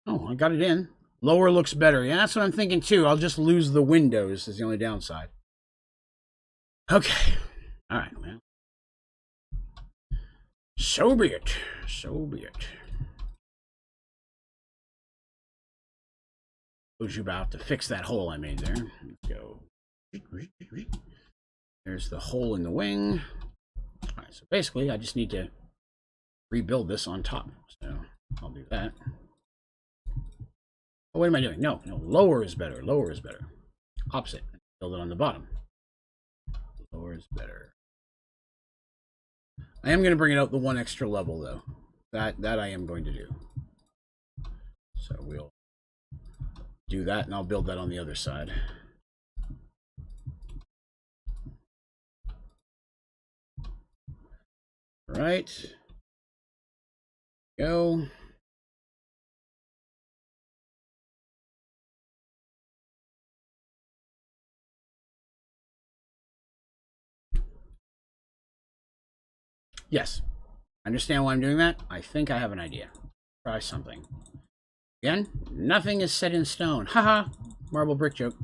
Oh, I got it in. Lower looks better. Yeah, that's what I'm thinking too. I'll just lose the windows is the only downside. Okay. All right, well. So be it. So be it. Was you about to fix that hole I made there? Let's go. There's the hole in the wing. All right, so basically, I just need to rebuild this on top. So I'll do that. Oh, what am I doing? No, lower is better. Lower is better. Opposite. Build it on the bottom. Lower is better. I am going to bring it out the one extra level, though. That I am going to do. So we'll do that, and I'll build that on the other side. All right. Go. Yes. Understand why I'm doing that? I think I have an idea. Try something. Again, nothing is set in stone. Haha. Marble brick joke.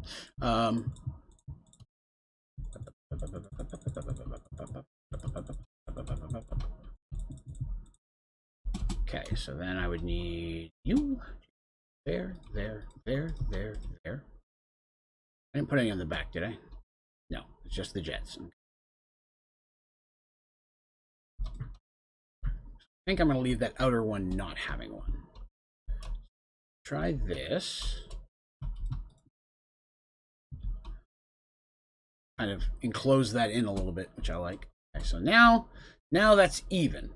Okay, so then I would need you. There. I didn't put any on the back, did I? No, it's just the jets. I think I'm going to leave that outer one not having one. Try this. Kind of enclose that in a little bit, which I like. Okay, so now that's even.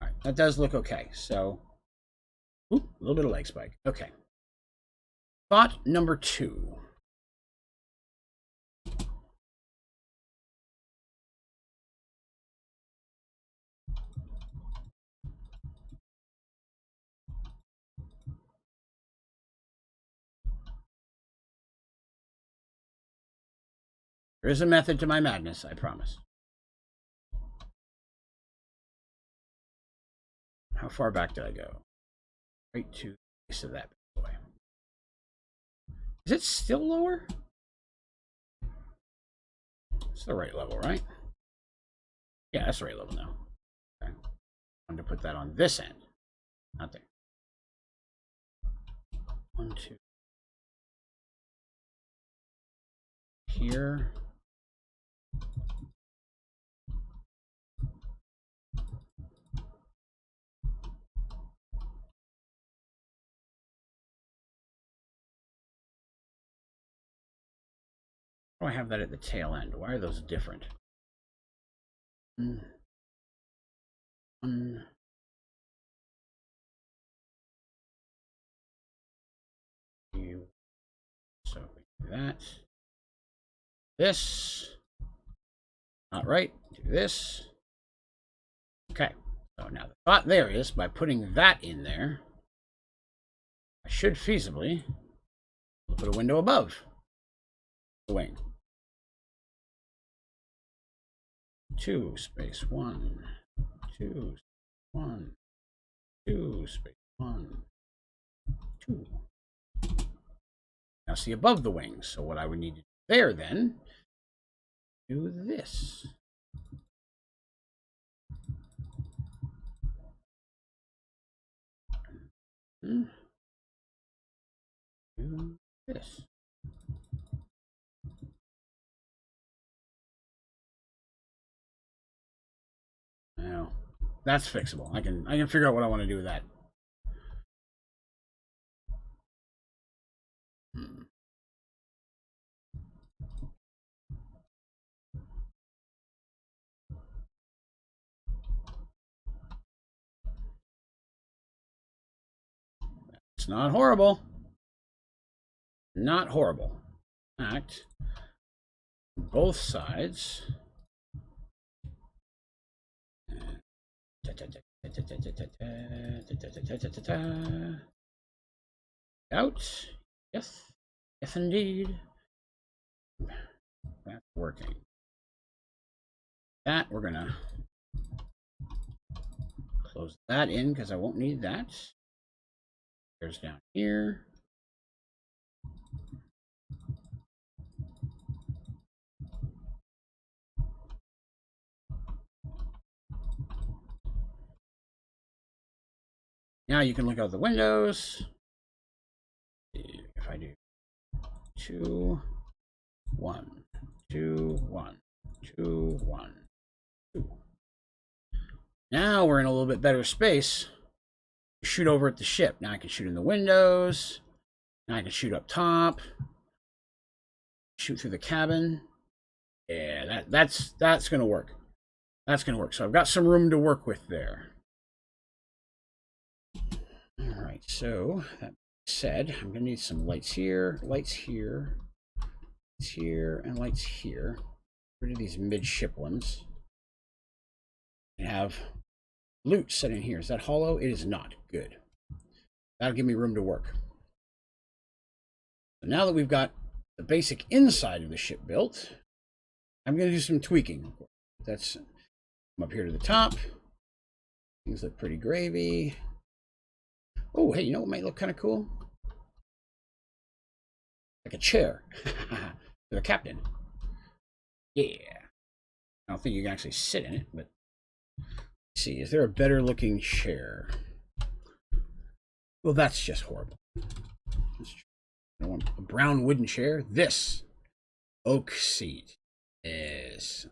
All right, that does look okay. So, a little bit of leg spike. Okay. Thought number 2. There is a method to my madness, I promise. How far back did I go? Right to the base of that boy. Is it still lower? It's the right level, right? Yeah, that's the right level now. Okay. I wanted to put that on this end, not there. 1, 2. Here. Why do I have that at the tail end? Why are those different? 1, 2. So we do that. This. Not right. Do this. Okay. So now the thought there is by putting that in there, I should feasibly put a window above the wing. 2 space 1, 2 1, 2 space 1, 2. Now see above the wings. So what I would need to do there then, do this. Do this. Now that's fixable. I can figure out what I want to do with that. It's not horrible. Not horrible. In fact, both sides. Out. Yes. Yes, indeed. That's working. That we're gonna Close that in because I won't need that. There's down here. Now you can look out the windows. If I do 2, 1, 2, 1, 2, 1, 2. Now we're in a little bit better space. Shoot over at the ship. Now I can shoot in the windows. Now I can shoot up top. Shoot through the cabin. Yeah, that's going to work. That's going to work. So I've got some room to work with there. All right, so that said, I'm going to need some lights here, lights here, and lights here. Rid of these midship ones. And have loot set in here. Is that hollow? It is not. Good. That'll give me room to work. So now that we've got the basic inside of the ship built, I'm going to do some tweaking. That's I'm up here to the top. Things look pretty gravy. Oh, hey, you know what might look kind of cool? Like a chair for the captain. Yeah. I don't think you can actually sit in it, but let's see, is there a better looking chair? Well, that's just horrible. I want a brown wooden chair. This oak seat is.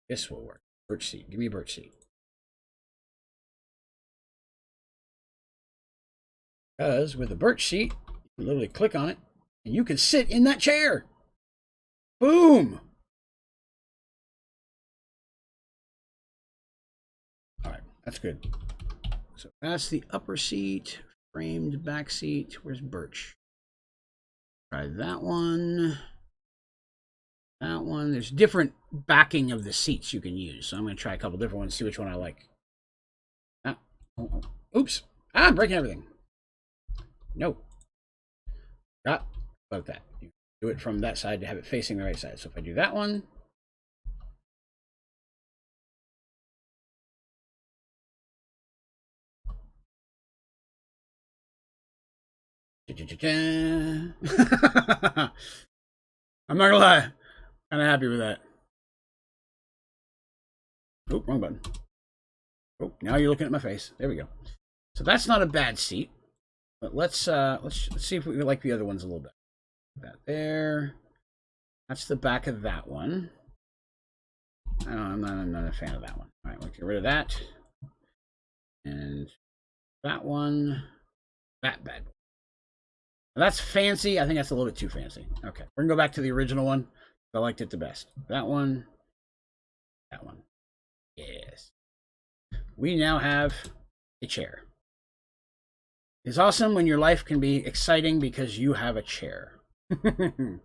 This will work. Birch seat. Give me a birch seat. Because with a birch seat, you can literally click on it and you can sit in that chair. Boom! All right, that's good. So that's the upper seat, framed back seat. Where's birch? Try that one. That one. There's different backing of the seats you can use. So I'm going to try a couple different ones, see which one I like. Ah, oh. Oops. Ah, I'm breaking everything. No. Forgot about that. You do it from that side to have it facing the right side. So if I do that one. I'm not gonna lie. Kind of happy with that. Oh, wrong button. Oh, now you're looking at my face. There we go. So that's not a bad seat. But let's see if we like the other ones a little bit. That there. That's the back of that one. I'm not a fan of that one. All right, we'll get rid of that. And that one. That bad one. That's fancy. I think that's a little bit too fancy. Okay, we're gonna go back to the original one. I liked it the best. That one. That one. Yes. We now have a chair. It's awesome when your life can be exciting because you have a chair. All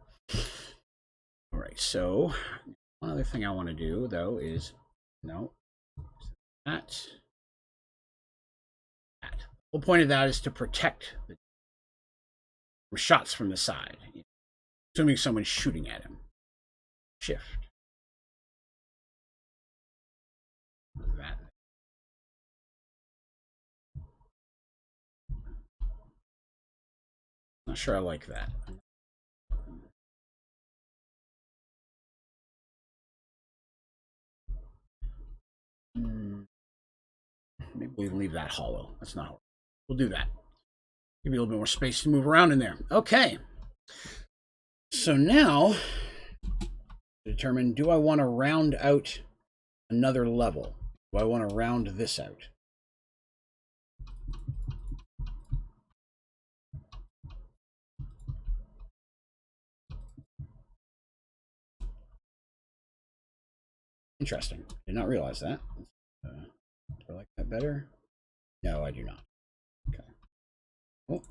right, so one other thing I want to do, though, is no, that. The whole point of that is to protect the shots from the side, assuming someone's shooting at him. Shift. That. Not sure I like that. Maybe we leave that hollow. That's not hollow. We'll do that. Give me a little bit more space to move around in there. Okay. So now, determine, do I want to round out another level? Do I want to round this out? Interesting. Did not realize that. Do I like that better? No, I do not. Okay. Oh,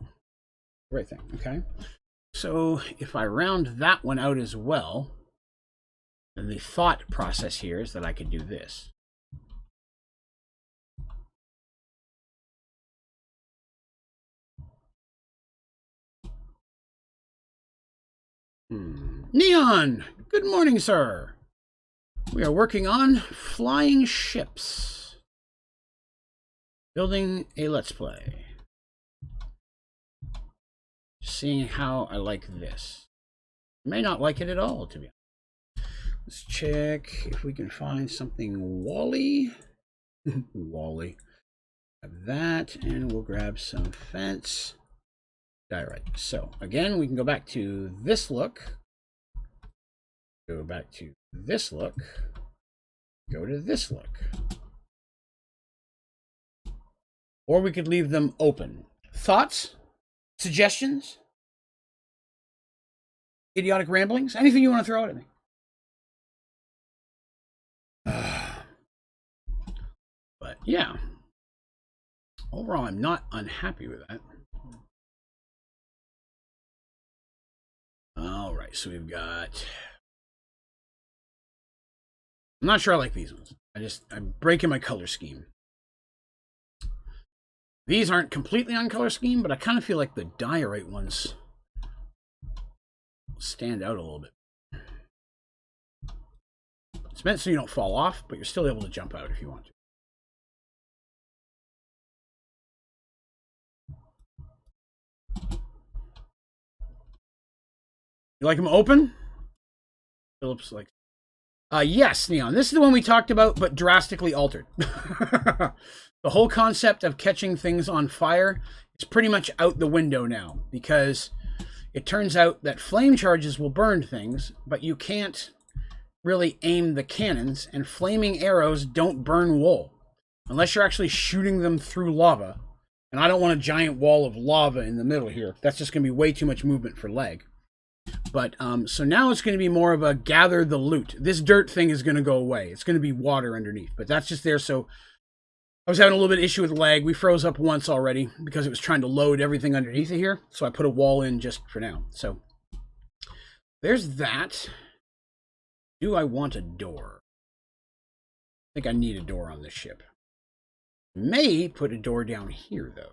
right thing. Okay. So if I round that one out as well, then the thought process here is that I could do this. Neon! Good morning, sir. We are working on flying ships. Building a Let's Play. Seeing how I like this. I may not like it at all, to be honest. Let's check if we can find something Wally. Wally. Grab that, and we'll grab some fence. All right, so again, we can go back to this look. Go back to this look. Go to this look. Or we could leave them open. Thoughts? Suggestions? Idiotic ramblings? Anything you want to throw out at me? But yeah. Overall, I'm not unhappy with that. All right, so we've got... I'm not sure I like these ones. I'm breaking my color scheme. These aren't completely on color scheme, but I kind of feel like the diorite ones stand out a little bit. It's meant so you don't fall off, but you're still able to jump out if you want to. You like them open? Phillips like... yes, Neon. This is the one we talked about, but drastically altered. The whole concept of catching things on fire is pretty much out the window now, because it turns out that flame charges will burn things, but you can't really aim the cannons, and flaming arrows don't burn wool unless you're actually shooting them through lava. And I don't want a giant wall of lava in the middle here. That's just going to be way too much movement for leg. But so now it's going to be more of a gather the loot. This dirt thing is going to go away. It's going to be water underneath, but that's just there. So I was having a little bit of issue with lag. We froze up once already because it was trying to load everything underneath it here. So I put a wall in just for now. So there's that. Do I want a door? I think I need a door on this ship. May put a door down here, though.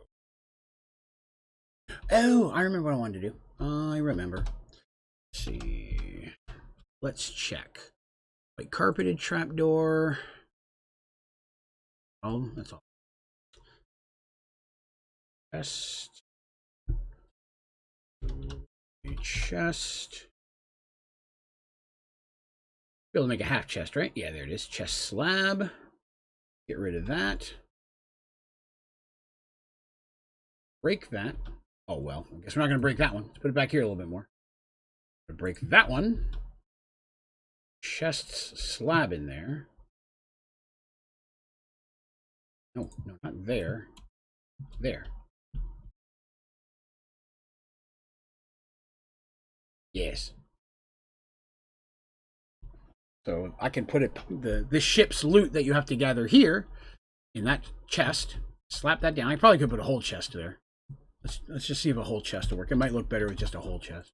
Oh, I remember what I wanted to do. I remember. Let's see. Let's check. Like carpeted trapdoor. Oh, that's all. Chest. A chest. Be able to make a half chest, right? Yeah, there it is. Chest slab. Get rid of that. Break that. Oh, well. I guess we're not going to break that one. Let's put it back here a little bit more. Break that one. Chest slab in there. No, not there. There. Yes. So I can put it this ship's loot that you have to gather here in that chest. Slap that down. I probably could put a whole chest there. Let's just see if a whole chest will work. It might look better with just a whole chest.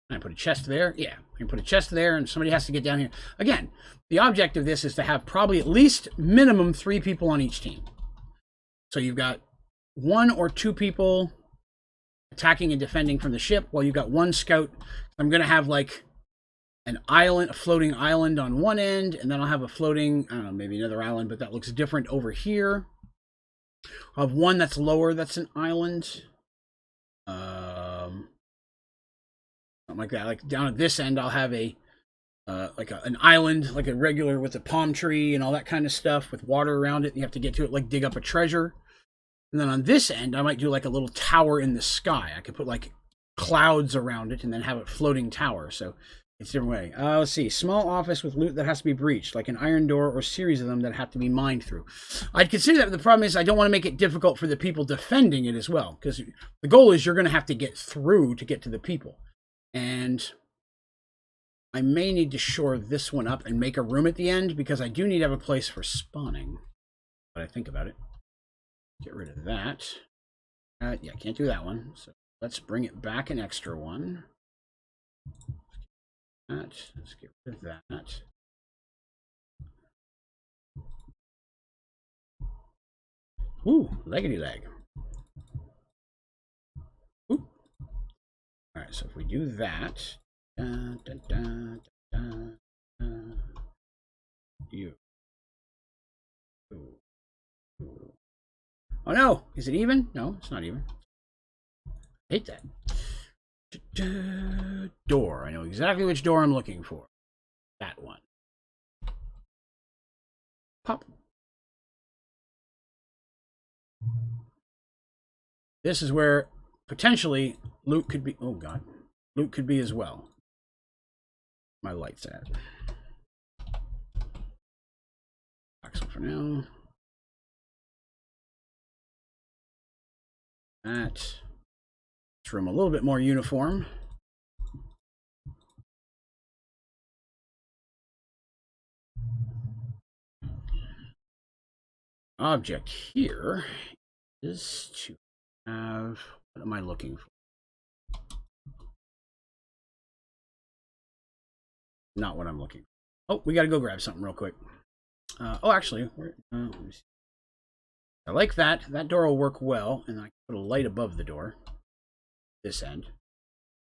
I put a chest there. Yeah, I can put a chest there, and somebody has to get down here. Again, the object of this is to have probably at least minimum 3 people on each team. So you've got 1 or 2 people attacking and defending from the ship, while you've got 1 scout. I'm going to have like an island, a floating island on one end, and then I'll have a floating, I don't know, maybe another island, but that looks different over here. I'll have 1 that's lower, that's an island. Something like that. Like down at this end, I'll have an island, like a regular with a palm tree and all that kind of stuff with water around it. You have to get to it, like dig up a treasure. And then on this end, I might do like a little tower in the sky. I could put like clouds around it and then have a floating tower. So it's a different way. Let's see. Small office with loot that has to be breached, like an iron door or series of them that have to be mined through. I'd consider that, but the problem is I don't want to make it difficult for the people defending it as well, because the goal is you're going to have to get through to get to the people. And I may need to shore this one up and make a room at the end, because I do need to have a place for spawning. But I think about it. Get rid of that. Yeah, can't do that one. So let's bring it back an extra one. Let's get rid of that. Ooh, leggedy leg. Ooh. All right, so if we do that, you Oh no, is it even? No, it's not even. I hate that. Door. I know exactly which door I'm looking for. That one. Pop. This is where potentially loot could be. Oh god, loot could be as well. My light's at. Axle for now. That. This room a little bit more uniform. Object here is to have. What am I looking for? Not what I'm looking for. Oh, we got to go grab something real quick. Oh, actually, let me see. I like that. That door will work well, and I can put a light above the door. This end.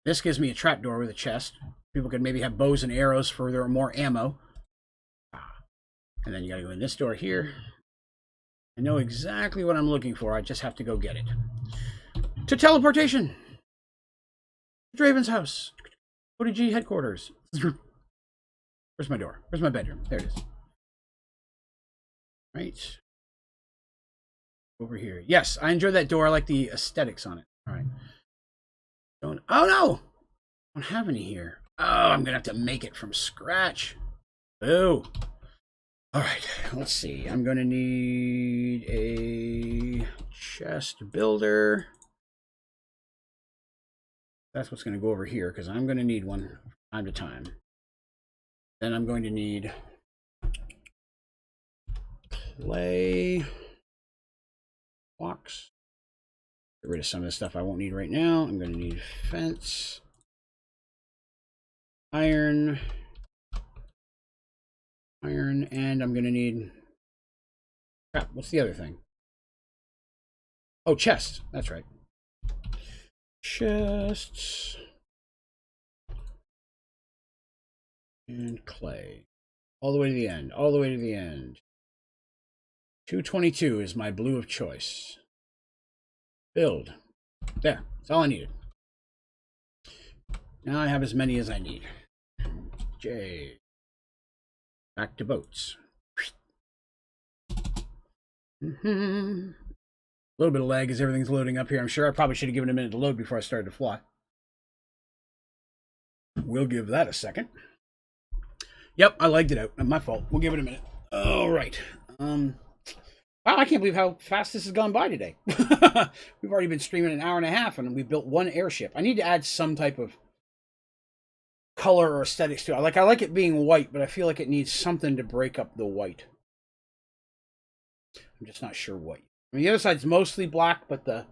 This gives me a trap door with a chest. People could maybe have bows and arrows for their more ammo. And then you gotta go in this door here. I know exactly what I'm looking for. I just have to go get it. To teleportation! Draven's house. ODG headquarters. Where's my door? Where's my bedroom? There it is. Right. Over here. Yes, I enjoy that door. I like the aesthetics on it. All right. Oh no! I don't have any here. Oh, I'm gonna have to make it from scratch. Boo. All right, let's see. I'm gonna need a chest builder. That's what's gonna go over here because I'm gonna need one from time to time. Then I'm going to need clay blocks. Get rid of some of the stuff I won't need right now. I'm going to need fence, iron, and I'm going to need... Crap, what's the other thing? Oh, chests. That's right. Chests. And clay. All the way to the end. All the way to the end. 222 is my blue of choice. Build. There. That's all I needed. Now I have as many as I need. J. Back to boats. A little bit of lag as everything's loading up here. I'm sure I probably should have given it a minute to load before I started to fly. We'll give that a second. Yep, I lagged it out. My fault. We'll give it a minute. All right. Wow, I can't believe how fast this has gone by today. We've already been streaming an hour and a half, and we built one airship. I need to add some type of color or aesthetics to it. I like it being white, but I feel like it needs something to break up the white. I'm just not sure what. I mean, the other side's mostly black, but the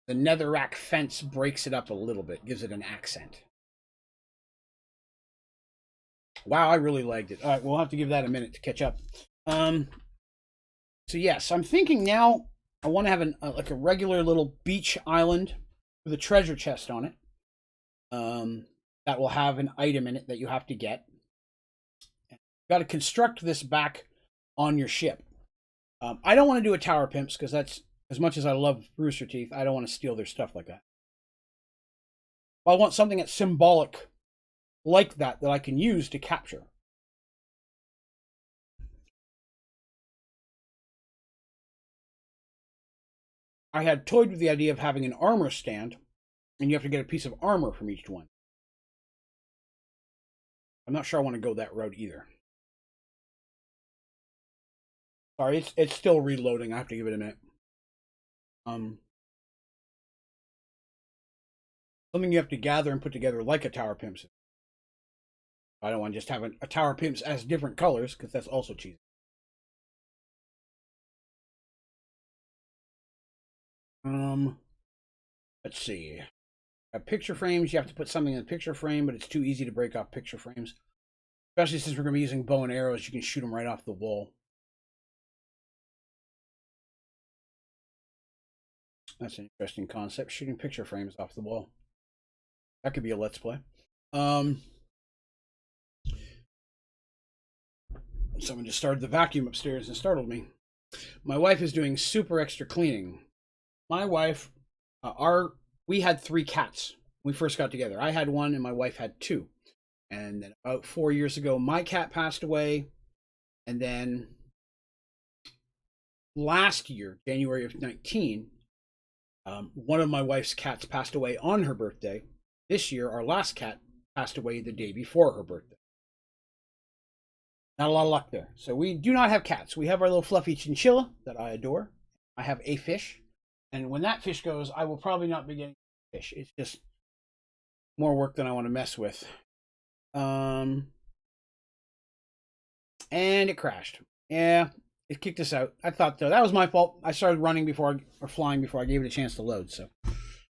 netherrack fence breaks it up a little bit, gives it an accent. Wow, I really liked it. All right, we'll have to give that a minute to catch up. So yes, I'm thinking now I want to have like a regular little beach island with a treasure chest on it. That will have an item in it that you have to get. You've got to construct this back on your ship. I don't want to do a tower pimps because that's, as much as I love Rooster Teeth, I don't want to steal their stuff like that. I want something that's symbolic like that I can use to capture. I had toyed with the idea of having an armor stand, and you have to get a piece of armor from each one. I'm not sure I want to go that route either. Sorry, it's still reloading. I have to give it a minute. Something you have to gather and put together like a tower pimps. I don't want to just have a tower pimps as different colors because that's also cheesy. Let's see. Picture frames, you have to put something in the picture frame, but it's too easy to break off picture frames. Especially since we're going to be using bow and arrows, you can shoot them right off the wall. That's an interesting concept, shooting picture frames off the wall. That could be a let's play. Someone just started the vacuum upstairs and startled me. My wife is doing super extra cleaning. my wife, we had 3 cats when we first got together. I had 1 and my wife had 2. And then about 4 years ago, my cat passed away. And then last year, January of 19, one of my wife's cats passed away on her birthday. This year, our last cat passed away the day before her birthday. Not a lot of luck there. So we do not have cats. We have our little fluffy chinchilla that I adore. I have a fish. And when that fish goes, I will probably not be getting fish. It's just more work than I want to mess with. And it crashed. Yeah, it kicked us out. I thought, though, that was my fault. I started running flying before I gave it a chance to load. So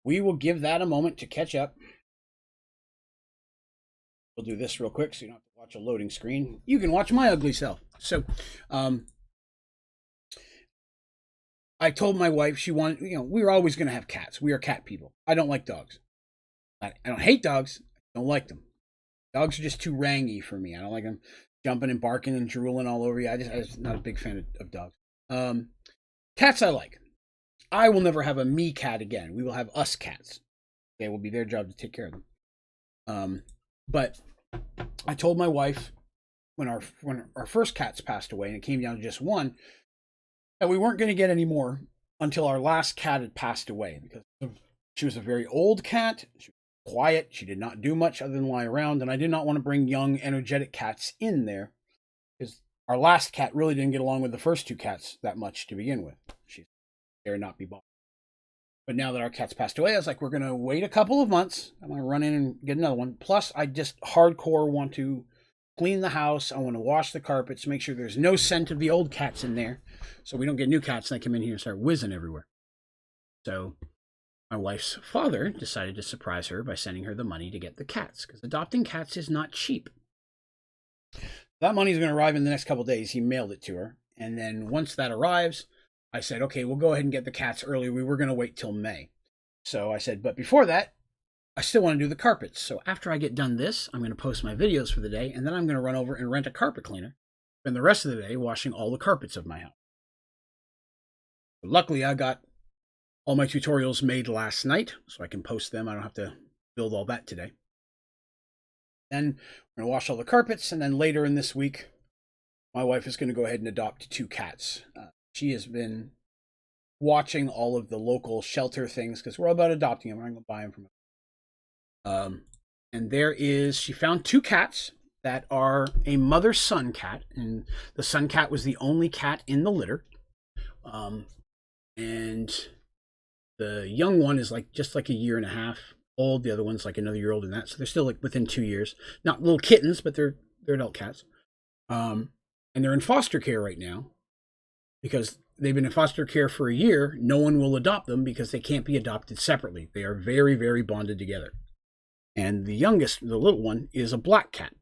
we will give that a moment to catch up. We'll do this real quick so you don't have to watch a loading screen. You can watch my ugly self. So, I told my wife she wanted, we were always going to have cats. We are cat people. I don't like dogs. I don't hate dogs. I don't like them. Dogs are just too rangy for me. I don't like them jumping and barking and drooling all over you. I'm just not a big fan of dogs. Cats I like. I will never have a me cat again. We will have us cats. It will be their job to take care of them. But I told my wife when our first cats passed away and it came down to just 1, that we weren't going to get any more until our last cat had passed away, because she was a very old cat. She was quiet. She did not do much other than lie around, and I did not want to bring young, energetic cats in there, because our last cat really didn't get along with the first 2 cats that much to begin with. She dare not be bothered. But now that our cats passed away, I was like, we're going to wait a couple of months. I'm going to run in and get another one. Plus, I just hardcore want to clean the house. I want to wash the carpets, make sure there's no scent of the old cats in there, so we don't get new cats and they come in here and start whizzing everywhere. So my wife's father decided to surprise her by sending her the money to get the cats, because adopting cats is not cheap. That money is going to arrive in the next couple of days. He mailed it to her. And then once that arrives, I said, okay, we'll go ahead and get the cats early. We were going to wait till May. So I said, but before that, I still want to do the carpets. So after I get done this, I'm going to post my videos for the day, and then I'm going to run over and rent a carpet cleaner. Spend the rest of the day washing all the carpets of my house. But luckily, I got all my tutorials made last night, so I can post them. I don't have to build all that today. Then we're going to wash all the carpets, and then later in this week, my wife is going to go ahead and adopt 2 cats. She has been watching all of the local shelter things, because we're all about adopting them. I'm going to buy them from her. And she found 2 cats that are a mother-son cat, and the son cat was the only cat in the litter. And the young one is just like a year and a half old. The other one's like another year older than that. So they're still like within 2 years. Not little kittens, but they're adult cats. And they're in foster care right now, because they've been in foster care for a year. No one will adopt them because they can't be adopted separately. They are very, very bonded together. And the youngest, the little one, is a black cat.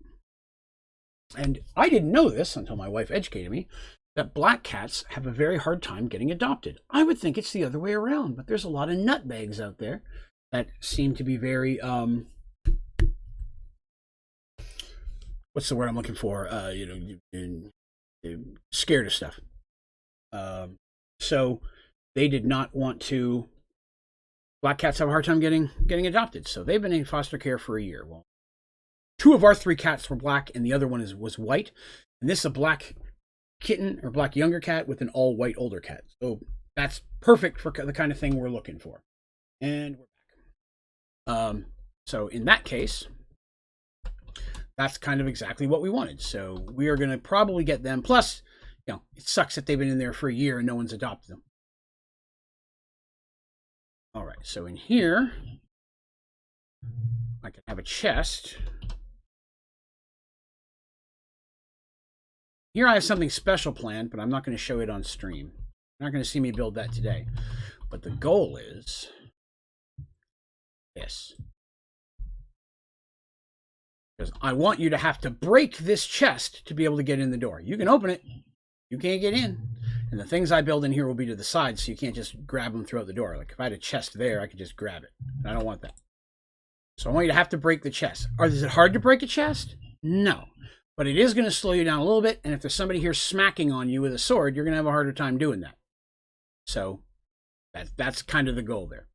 And I didn't know this until my wife educated me, that black cats have a very hard time getting adopted. I would think it's the other way around, but there's a lot of nutbags out there that seem to be very, what's the word I'm looking for? Scared of stuff. So they did not want to. Black cats have a hard time getting adopted, so they've been in foster care for a year. Well, 2 of our 3 cats were black, and the other one was white. And this is a black kitten or black younger cat with an all white older cat. So that's perfect for the kind of thing we're looking for. And we're back. So in that case, that's kind of exactly what we wanted. So we are going to probably get them. Plus, it sucks that they've been in there for a year and no one's adopted them. All right, so in here, I can have a chest. Here I have something special planned, but I'm not going to show it on stream. You're not going to see me build that today. But the goal is this. Because I want you to have to break this chest to be able to get in the door. You can open it. You can't get in. And the things I build in here will be to the side, so you can't just grab them throughout the door. Like if I had a chest there, I could just grab it. And I don't want that. So I want you to have to break the chest. Is it hard to break a chest? No. But it is going to slow you down a little bit, and if there's somebody here smacking on you with a sword, you're going to have a harder time doing that. So That's kind of the goal there.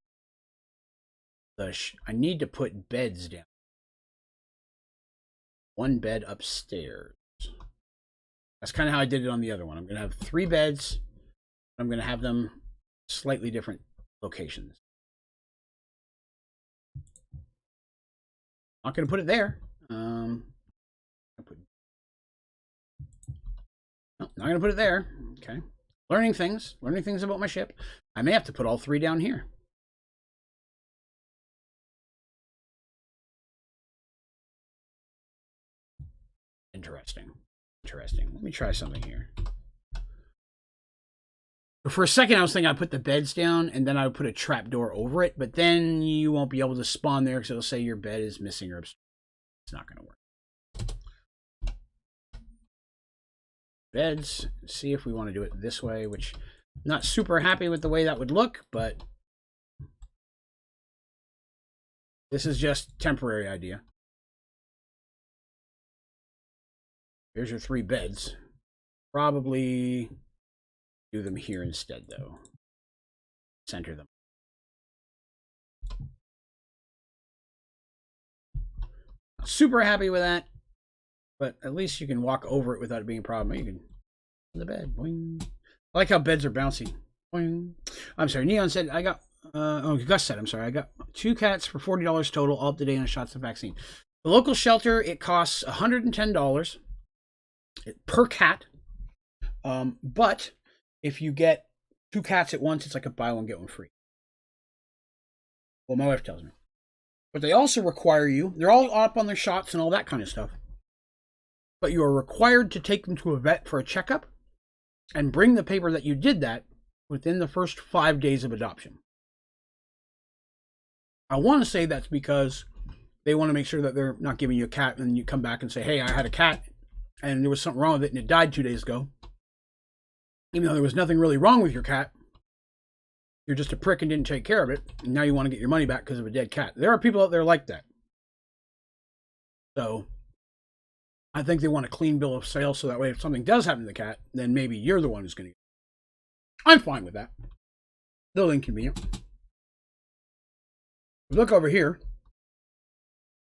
I need to put beds down. One bed upstairs. That's kind of how I did it on the other one. I'm going to have 3 beds. I'm going to have them slightly different locations. Not going to put it there. No, not going to put it there. Okay. Learning things about my ship. I may have to put all 3 down here. Interesting. Let me try something here. For a second, I was thinking I'd put the beds down and then I would put a trap door over it, but then you won't be able to spawn there because it'll say your bed is missing or obstructed. It's not going to work. Beds. See if we want to do it this way, which I'm not super happy with the way that would look, but this is just temporary idea. Here's your 3 beds. Probably do them here instead, though. Center them. Not super happy with that, but at least you can walk over it without it being a problem. You can in the bed. Boing. I like how beds are bouncy. Boing. I'm sorry. Neon said I got. Gus said I'm sorry. I got 2 cats for $40 total, all up to date on shots of vaccine. The local shelter, it costs $110 per cat, but if you get 2 cats at once, it's like a buy one, get one free. Well, my wife tells me. But they also require you, they're all up on their shots and all that kind of stuff. But you are required to take them to a vet for a checkup and bring the paper that you did that within the first 5 days of adoption. I want to say that's because they want to make sure that they're not giving you a cat and then you come back and say, hey, I had a cat and there was something wrong with it and it died 2 days ago. Even though there was nothing really wrong with your cat, you're just a prick and didn't take care of it, and now you want to get your money back because of a dead cat. There are people out there like that. So I think they want a clean bill of sale so that way if something does happen to the cat, then maybe you're the one who's going to get it. I'm fine with that. A little inconvenient. Look over here.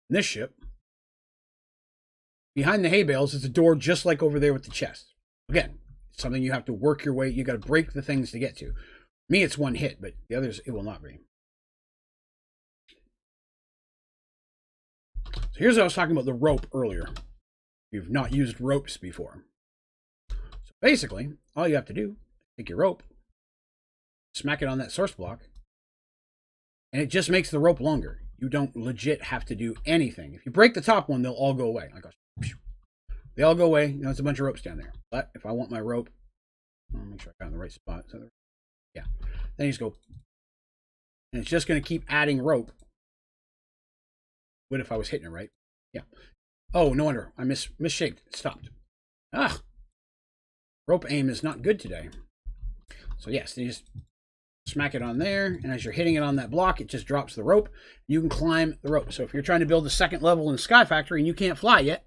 In this ship, behind the hay bales is a door just like over there with the chest. Again, it's something you have to work your way. You got to break the things to get to. Me, it's one hit, but the others, it will not be. So here's what I was talking about the rope earlier. You've not used ropes before. So basically, all you have to do, take your rope, smack it on that source block, and it just makes the rope longer. You don't legit have to do anything. If you break the top one, they'll all go away. Like, they all go away. You know, it's a bunch of ropes down there. But if I want my rope, I'll make sure I got in the right spot. So yeah. Then you just go. And it's just going to keep adding rope. What if I was hitting it right? Yeah. Oh, no wonder. I misshaped. It stopped. Ah. Rope aim is not good today. So yes, you just smack it on there. And as you're hitting it on that block, it just drops the rope. You can climb the rope. So if you're trying to build the second level in Sky Factory and you can't fly yet,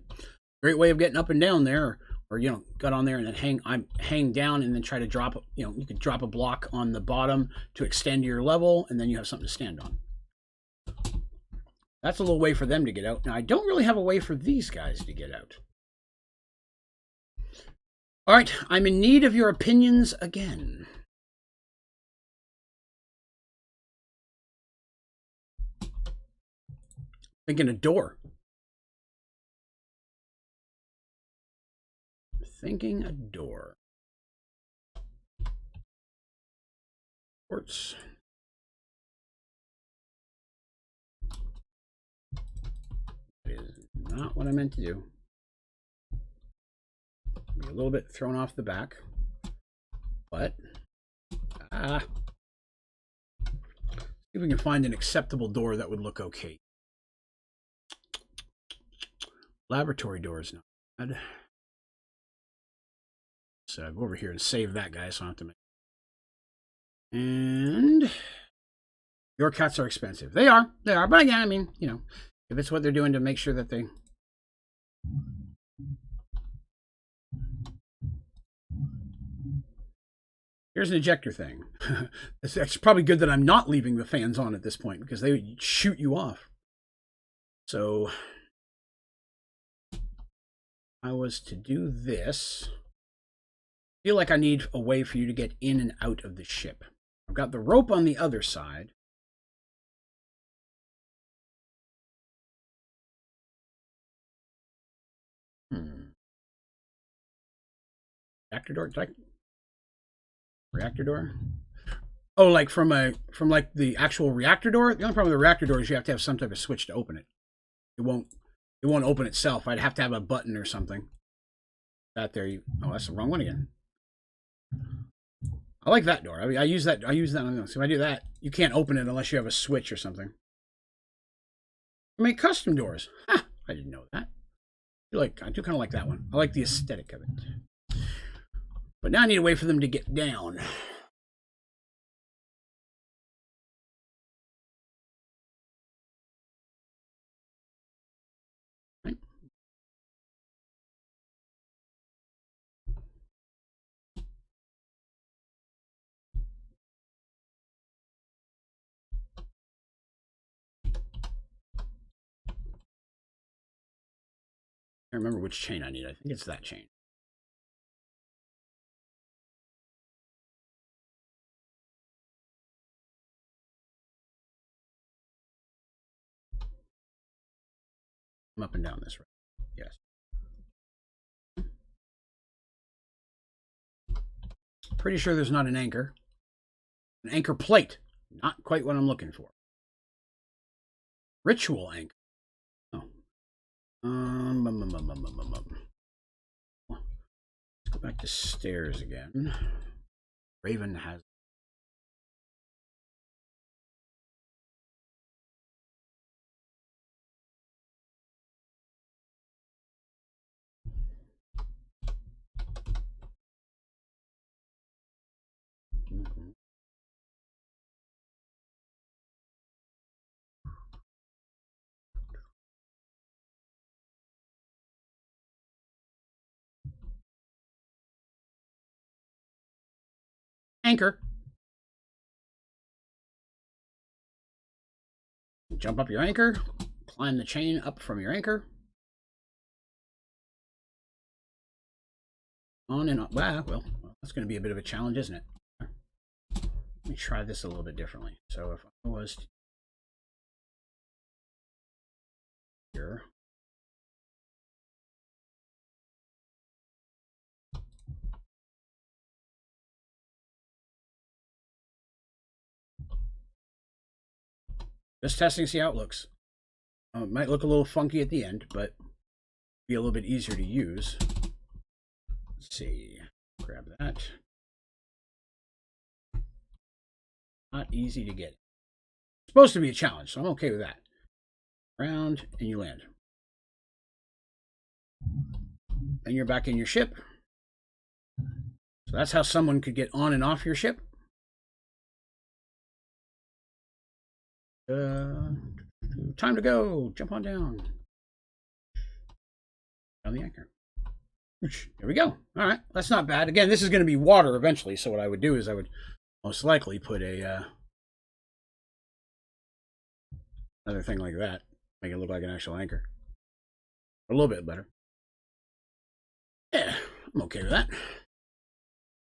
great way of getting up and down there. Or you know, got on there and then hang down and then try to drop, you know, you could drop a block on the bottom to extend your level and then you have something to stand on. That's a little way for them to get out. Now I don't really have a way for these guys to get out. All right, I'm in need of your opinions again. Thinking a door. Thinking a door. Quartz. That is not what I meant to do. Be a little bit thrown off the back, but see if we can find an acceptable door that would look okay. Laboratory door is not bad. So go over here and save that guy so I don't have to make. And your cats are expensive. They are. But again, I mean, you know, if it's what they're doing to make sure that they. Here's an ejector thing. It's probably good that I'm not leaving the fans on at this point because they would shoot you off. So I was to do this. I feel like I need a way for you to get in and out of the ship. I've got the rope on the other side. Reactor door? Reactor door? Oh, like from like the actual reactor door? The only problem with the reactor door is you have to have some type of switch to open it. It won't open itself. I'd have to have a button or something. That there you oh, that's the wrong one again. I like that door. I use that on. So if I do that, you can't open it unless you have a switch or something. I make custom doors. Ha! I didn't know that. I do kind of like that one. I like the aesthetic of it. But now I need a way for them to get down. Right. I remember which chain I need. I think it's that chain. I'm up and down this road. Yes. Pretty sure there's not an anchor. An anchor plate. Not quite what I'm looking for. Ritual anchor. Oh. Let's go back to stairs again. Draven has. Anchor. Jump up your anchor. Climb the chain up from your anchor. On and on. Well, that's going to be a bit of a challenge, isn't it? Let me try this a little bit differently. So if I was here. Just testing, see how it looks. It might look a little funky at the end, but be a little bit easier to use. Let's see. Grab that. Not easy to get. It's supposed to be a challenge, so I'm okay with that. Round, and you land. Then you're back in your ship. So that's how someone could get on and off your ship. Time to go. Jump on down. On the anchor. There we go. All right. That's not bad. Again, this is going to be water eventually. So what I would do is I would most likely put a another thing like that. Make it look like an actual anchor. A little bit better. Yeah, I'm okay with that.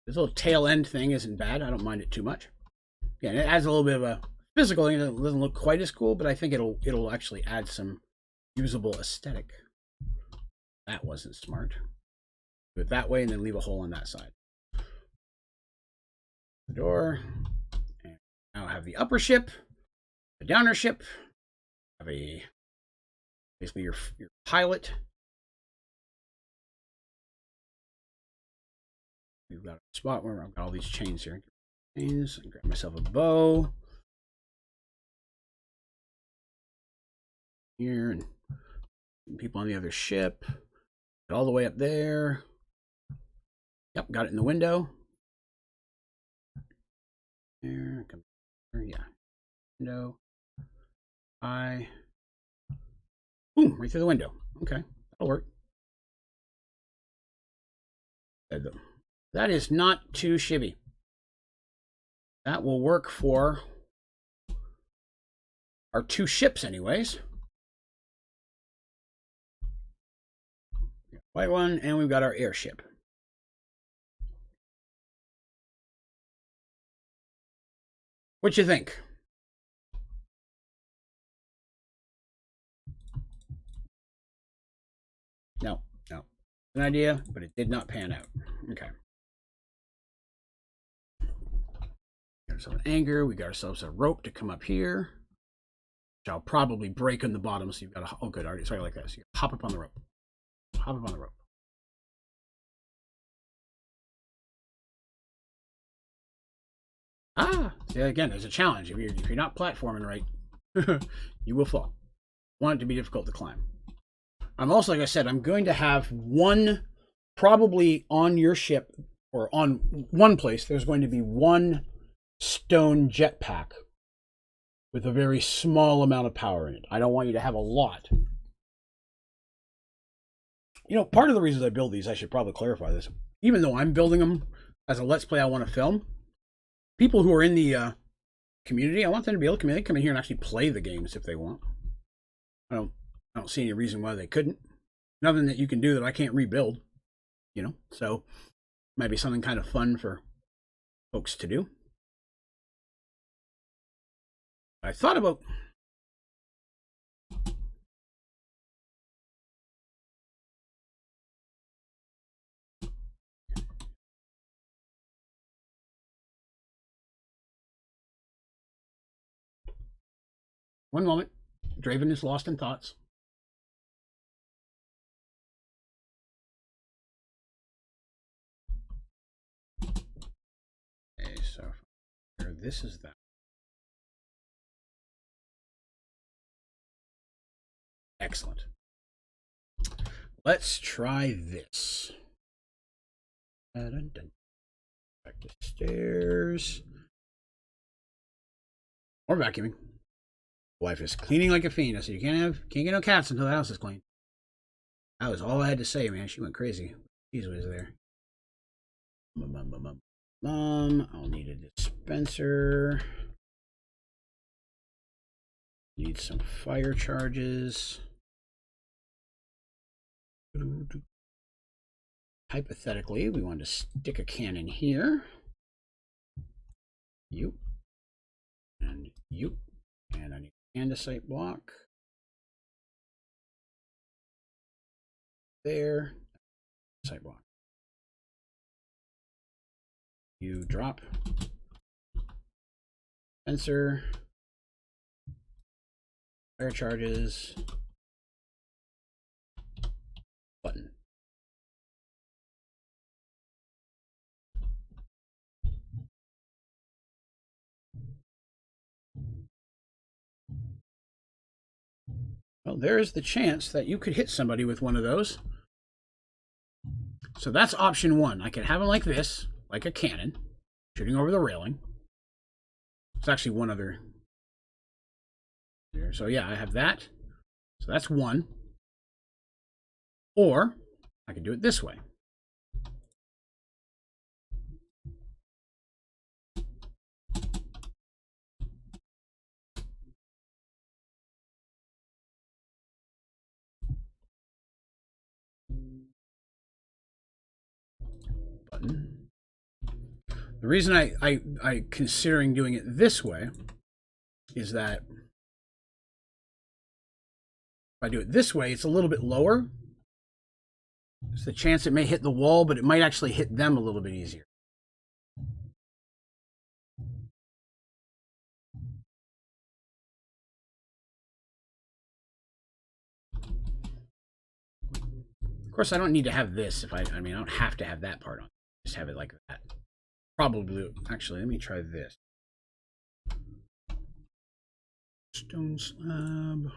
This little tail end thing isn't bad. I don't mind it too much. Yeah, it adds a little bit of a physical thing. It doesn't look quite as cool, but I think it'll actually add some usable aesthetic. That wasn't smart. Do it that way and then leave a hole on that side. The door. And now I have the upper ship, the downer ship. Have a basically your pilot. We've got a spot where I've got all these chains here. Chains. And grab myself a bow. Here and people on the other ship. Get all the way up there. Yep, got it in the window. There, come here, yeah. Window. Boom, right through the window. Okay, that'll work. That is not too shibby. That will work for our 2 ships anyways. White one, and we've got our airship. What you think? No. An idea, but it did not pan out. Okay. Got ourselves an anchor. We got ourselves a rope to come up here, which I'll probably break on the bottom. So you've got a, oh good, already. Sorry, like that. So you hop up on the rope. Hop up on the rope. Ah, see, again, there's a challenge. If you're not platforming right, you will fall. Want it to be difficult to climb. I'm also, like I said, I'm going to have one, probably on your ship, or on one place, there's going to be one stone jetpack with a very small amount of power in it. I don't want you to have a lot. You know, part of the reasons I build these, I should probably clarify this, even though I'm building them as a Let's Play I want to film, people who are in the community, I want them to be able to come in here and actually play the games if they want. I don't see any reason why they couldn't. Nothing that you can do that I can't rebuild, you know? So, might be something kind of fun for folks to do. I thought about... One moment. Draven is lost in thoughts. Okay, so this is that. Excellent. Let's try this. Back to stairs. Or vacuuming. Wife is cleaning like a fiend. I said, you can't get no cats until the house is clean. That was all I had to say, man. She went crazy. She's was there. I'll need a dispenser. Need some fire charges. Hypothetically, we want to stick a cannon here. You. And you. And I need andesite block. There. Andesite block. You drop. Sensor. Fire charges. Button. Well, there's the chance that you could hit somebody with one of those. So that's option one. I could have them like this, like a cannon, shooting over the railing. There's actually one other here. So yeah, I have that. So that's one. Or I can do it this way. Button. The reason I considering doing it this way is that if I do it this way, it's a little bit lower. There's the chance it may hit the wall, but it might actually hit them a little bit easier. Of course, I don't need to have this. I mean, I don't have to have that part on. Just have it like that. Probably. Actually, let me try this. Stone slab.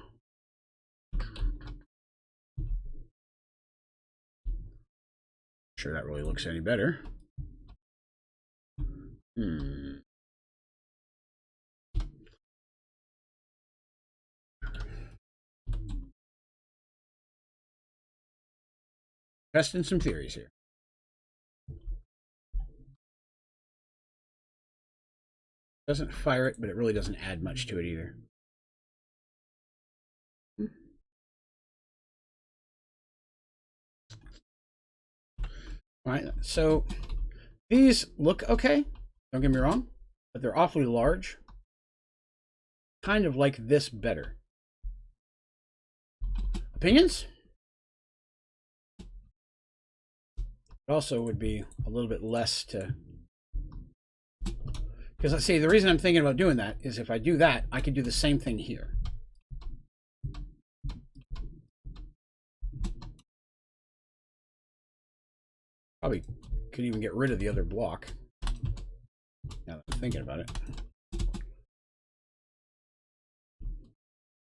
Sure that really looks any better. Testing some theories here. Doesn't fire it, but it really doesn't add much to it either. All right, so these look okay, don't get me wrong, but they're awfully large. Kind of like this better. Opinions? It also would be a little bit less to... Because let's see, the reason I'm thinking about doing that is if I do that, I could do the same thing here. Probably could even get rid of the other block. Now that I'm thinking about it.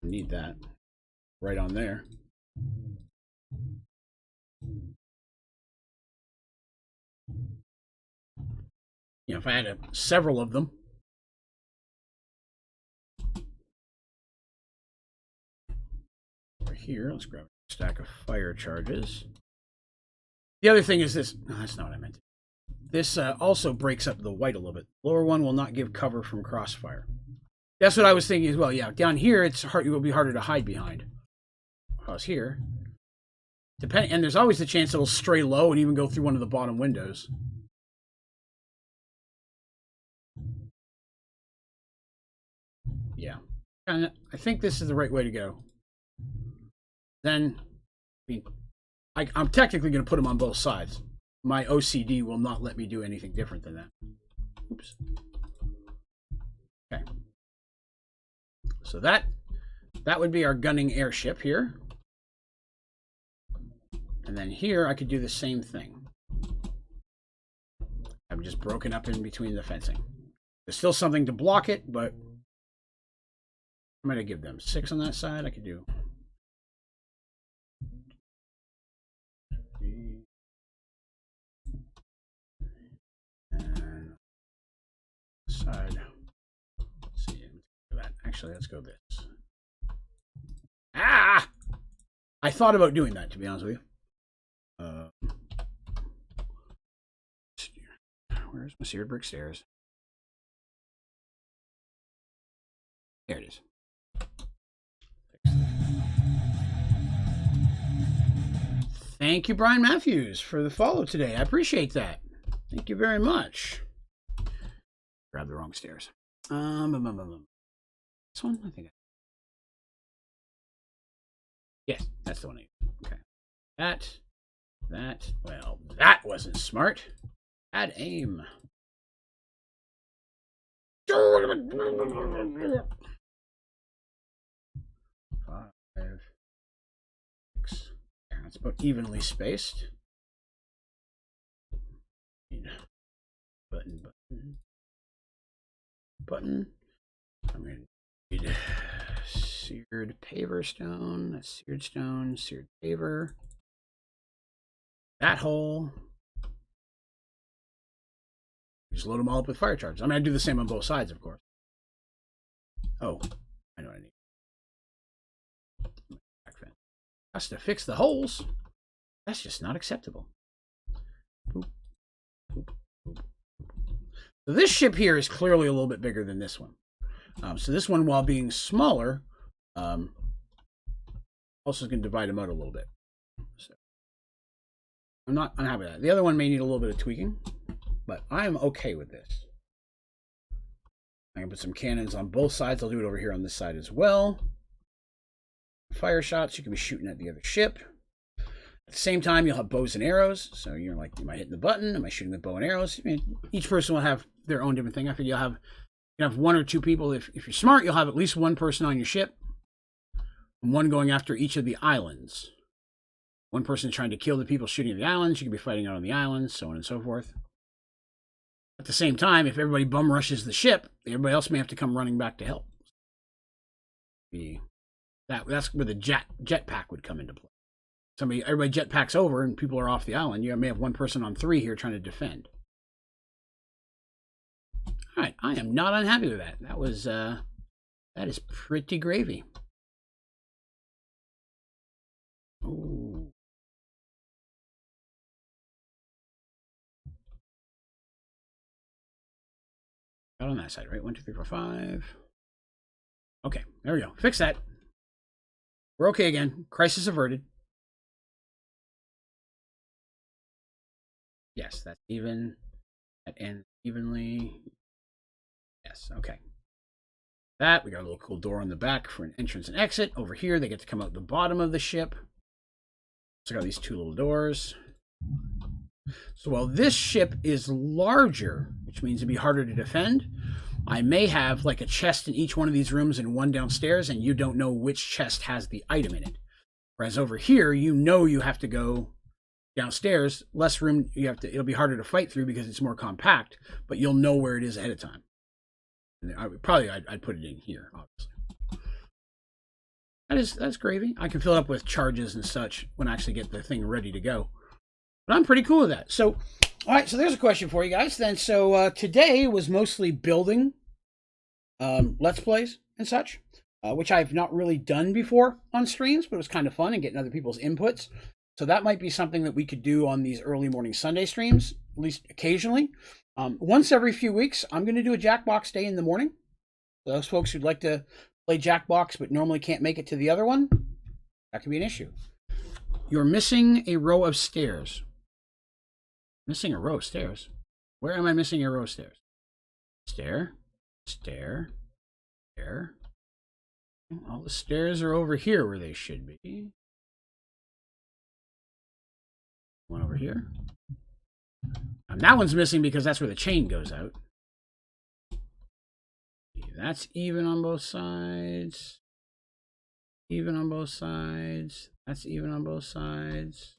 Need that right on there. You know, if I had several of them. Over here, let's grab a stack of fire charges. The other thing is this. No, that's not what I meant. This also breaks up the white a little bit. The lower one will not give cover from crossfire. That's what I was thinking as well. Yeah, down here it's hard. It will be harder to hide behind. Across here, depending, and there's always the chance it'll stray low and even go through one of the bottom windows. Yeah, and I think this is the right way to go. Then, I mean, I'm technically going to put them on both sides. My OCD will not let me do anything different than that. Oops. Okay. So that would be our gunning airship here. And then here I could do the same thing. I'm just broken up in between the fencing. There's still something to block it, but I'm going to give them 6 on that side. I could do... And side. Let's see. Actually, let's go this. Ah! I thought about doing that, to be honest with you. Where's my seared brick stairs? There it is. Thank you, Brian Matthews, for the follow today. I appreciate that. Thank you very much. Grab the wrong stairs. This one, I think. Yes, that's the one. Okay. That. Well, that wasn't smart. Add aim. 5, 6. Yeah, it's about evenly spaced. Button. I'm going to need seared paver stone. That's seared stone, seared paver. That hole. Just load them all up with fire charges. I mean, I do the same on both sides, of course. Oh, I know what I need. Has to fix the holes. That's just not acceptable. Boop, boop, boop. So this ship here is clearly a little bit bigger than this one. So this one, while being smaller, also is going to divide them out a little bit. So I'm not unhappy with that. The other one may need a little bit of tweaking, but I am okay with this. I can put some cannons on both sides. I'll do it over here on this side as well. Fire shots, you can be shooting at the other ship. At the same time, you'll have bows and arrows. So you're like, am I hitting the button? Am I shooting with bow and arrows? I mean, each person will have their own different thing. I think you'll have 1 or 2 people. If you're smart, you'll have at least 1 person on your ship, and 1 going after each of the islands. 1 person trying to kill the people shooting at the islands. You can be fighting out on the islands, so on and so forth. At the same time, if everybody bum rushes the ship, everybody else may have to come running back to help. That's where the jetpack would come into play. Everybody jetpacks over and people are off the island. You may have 1 person on 3 here trying to defend. All right, I am not unhappy with that. That is pretty gravy. Ooh. Out on that side, right? 1, 2, 3, 4, 5. Okay, there we go. Fix that. We're okay again. Crisis averted. Yes, that's even. That ends evenly. Yes, okay. That, we got a little cool door on the back for an entrance and exit. Over here, they get to come out the bottom of the ship. So I got these 2 little doors. So while this ship is larger, which means it'd be harder to defend, I may have like a chest in each one of these rooms and one downstairs, and you don't know which chest has the item in it. Whereas over here, you know you have to go downstairs, less room, it'll be harder to fight through because it's more compact, but you'll know where it is ahead of time. And I'd put it in here, obviously. That's gravy. I can fill it up with charges and such when I actually get the thing ready to go. But I'm pretty cool with that. So, all right, so there's a question for you guys then. So today was mostly building Let's Plays and such, which I've not really done before on streams, but it was kind of fun and getting other people's inputs. So that might be something that we could do on these early morning Sunday streams, at least occasionally. Once every few weeks, I'm going to do a Jackbox day in the morning. For those folks who'd like to play Jackbox but normally can't make it to the other one, that can be an issue. You're missing a row of stairs. Missing a row of stairs? Where am I missing a row of stairs? Stair, stair, stair. All the stairs are over here where they should be. One over here. And that one's missing because that's where the chain goes out. That's even on both sides. Even on both sides. That's even on both sides.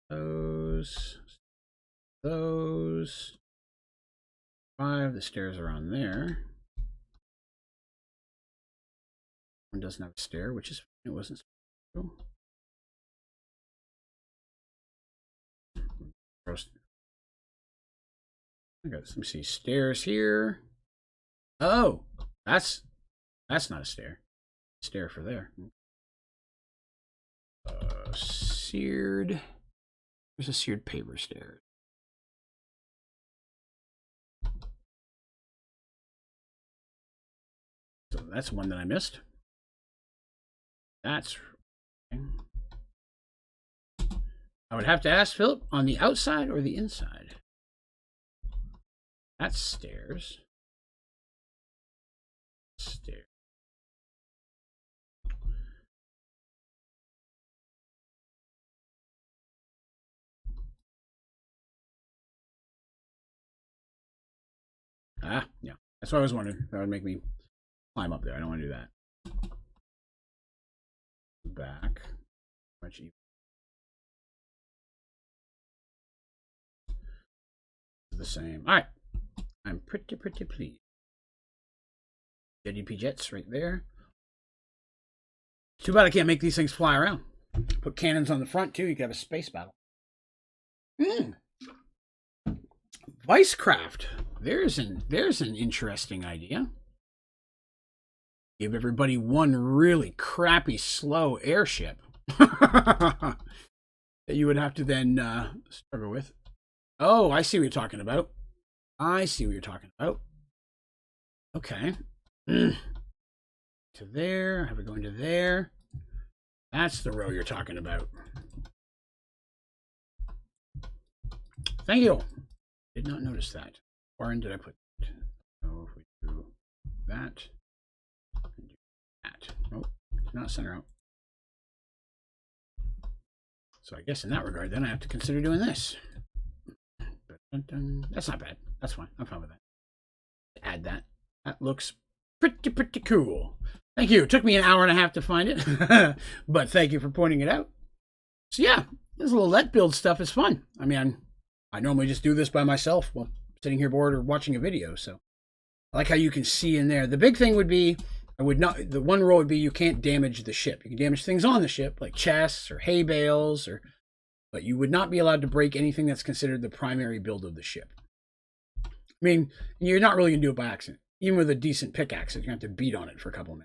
Those. 5. The stairs are on there. One doesn't have a stair, which is, it wasn't so. I got some, see, stairs here. Oh, that's not a stair. Stair for there. Seared. There's a seared paper stair. So that's one that I missed. That's. I would have to ask Philip, on the outside or the inside? That's stairs. Stairs. Ah, yeah. That's what I was wondering. That would make me climb up there. I don't want to do that. Back. Much easier. The same. All right. I'm pretty pleased. JDP jets right there. Too bad I can't make these things fly around. Put cannons on the front too. You could have a space battle. Vicecraft. There's an interesting idea. Give everybody one really crappy slow airship that you would have to then struggle with. Oh, I see what you're talking about. Okay. To there. Have it going to there. That's the row you're talking about. Thank you. Did not notice that. Where did I put it? So if we do that, and do that. Nope, it's not center out. So I guess in that regard, then I have to consider doing this. That's not bad. That's fine. I'm fine with that. Add that. That looks pretty cool. Thank you. It took me an hour and a half to find it, but thank you for pointing it out. So yeah, this little let build stuff is fun. I mean, I normally just do this by myself while sitting here bored or watching a video. So I like how you can see in there. The big thing would be, the one rule would be you can't damage the ship. You can damage things on the ship, like chests or hay bales, but you would not be allowed to break anything that's considered the primary build of the ship. I mean, you're not really going to do it by accident. Even with a decent pickaxe, you're going to have to beat on it for a couple of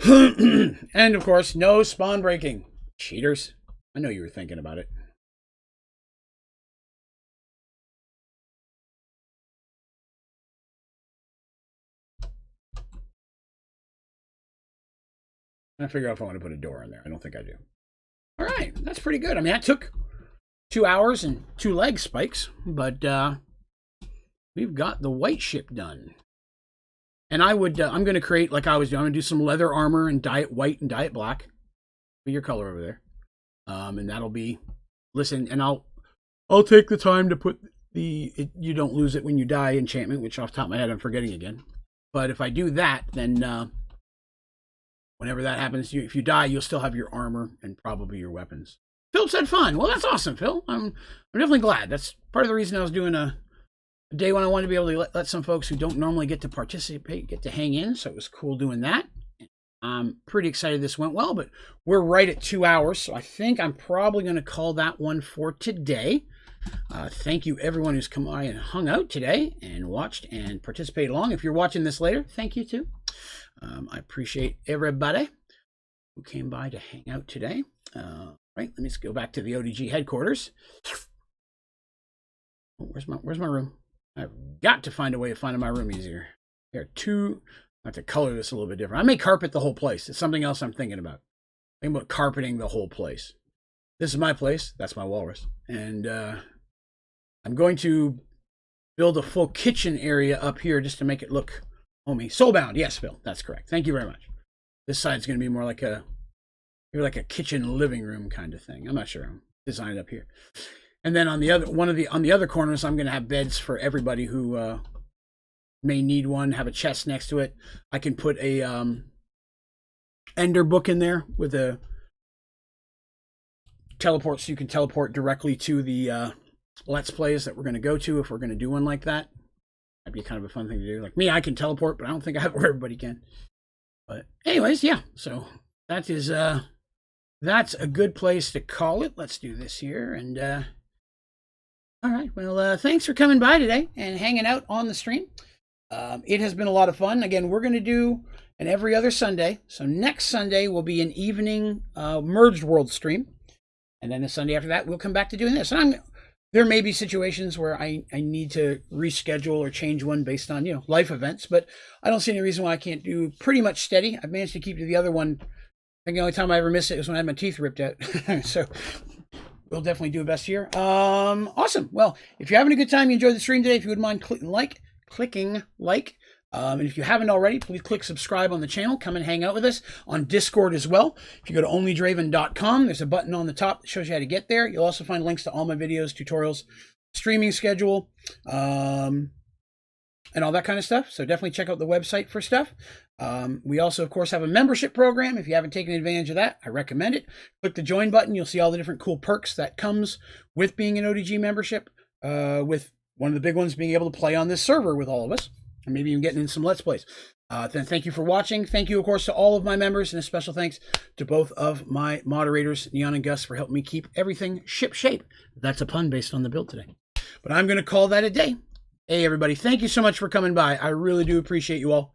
minutes. And of course, no spawn breaking. Cheaters. I know you were thinking about it. I figure out if I want to put a door in there. I don't think I do. All right, that's pretty good. I mean, that took 2 hours and 2 leg spikes, but we've got the white ship done. And I'm going to create, like I was doing, I'm going to do some leather armor and dye it white and dye it black. Be your color over there. And that'll be, listen, and I'll take the time to put you don't lose it when you die enchantment, which off the top of my head I'm forgetting again. But if I do that, then whenever that happens, if you die, you'll still have your armor and probably your weapons. Phil said fun. Well, that's awesome, Phil. I'm definitely glad. That's part of the reason I was doing a day when I wanted to be able to let some folks who don't normally get to participate get to hang in. So it was cool doing that. I'm pretty excited this went well, but we're right at 2 hours. So I think I'm probably going to call that one for today. Thank you everyone who's come by and hung out today and watched and participated along. If you're watching this later, thank you too. I appreciate everybody who came by to hang out today. Right, let me just go back to the ODG headquarters. Oh, where's my room? I've got to find a way of finding my room easier. There are two. I have to color this a little bit different. I may carpet the whole place. It's something else I'm thinking about. Thinking about carpeting the whole place. This is my place. That's my walrus. And I'm going to build a full kitchen area up here just to make it look homey. Soulbound. Yes, Phil. That's correct. Thank you very much. This side's going to be more like a kitchen living room kind of thing. I'm not sure. I'm designing it up here. And then on the other corners, I'm going to have beds for everybody who may need one. Have a chest next to it. I can put a Ender book in there with a teleport, so you can teleport directly to the Let's Plays that we're going to go to if we're going to do one like that. That'd be kind of a fun thing to do. Like me, I can teleport, but I don't think everybody can. But anyways, yeah. So that is that's a good place to call it. Let's do this here. And all right. Well, thanks for coming by today and hanging out on the stream. It has been a lot of fun. Again, we're going to do an every other Sunday. So next Sunday will be an evening Merged World stream. And then the Sunday after that, we'll come back to doing this. And there may be situations where I need to reschedule or change one based on, life events, but I don't see any reason why I can't do pretty much steady. I've managed to keep to the other one. I think the only time I ever missed it was when I had my teeth ripped out. So we'll definitely do a best here. Awesome. Well, if you're having a good time, you enjoyed the stream today, if you wouldn't mind clicking like. And if you haven't already, please click subscribe on the channel. Come and hang out with us on Discord as well. If you go to onlydraven.com, there's a button on the top that shows you how to get there. You'll also find links to all my videos, tutorials, streaming schedule, and all that kind of stuff. So definitely check out the website for stuff. We also, of course, have a membership program. If you haven't taken advantage of that, I recommend it. Click the join button. You'll see all the different cool perks that comes with being an ODG membership, with one of the big ones being able to play on this server with all of us. And maybe even getting in some Let's Plays. Then thank you for watching. Thank you, of course, to all of my members, and a special thanks to both of my moderators, Neon and Gus, for helping me keep everything ship-shape. That's a pun based on the build today. But I'm going to call that a day. Hey, everybody, thank you so much for coming by. I really do appreciate you all.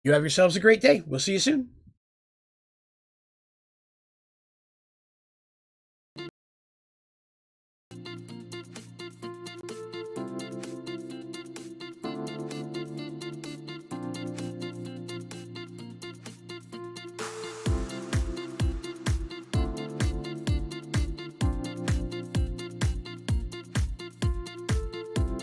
You have yourselves a great day. We'll see you soon.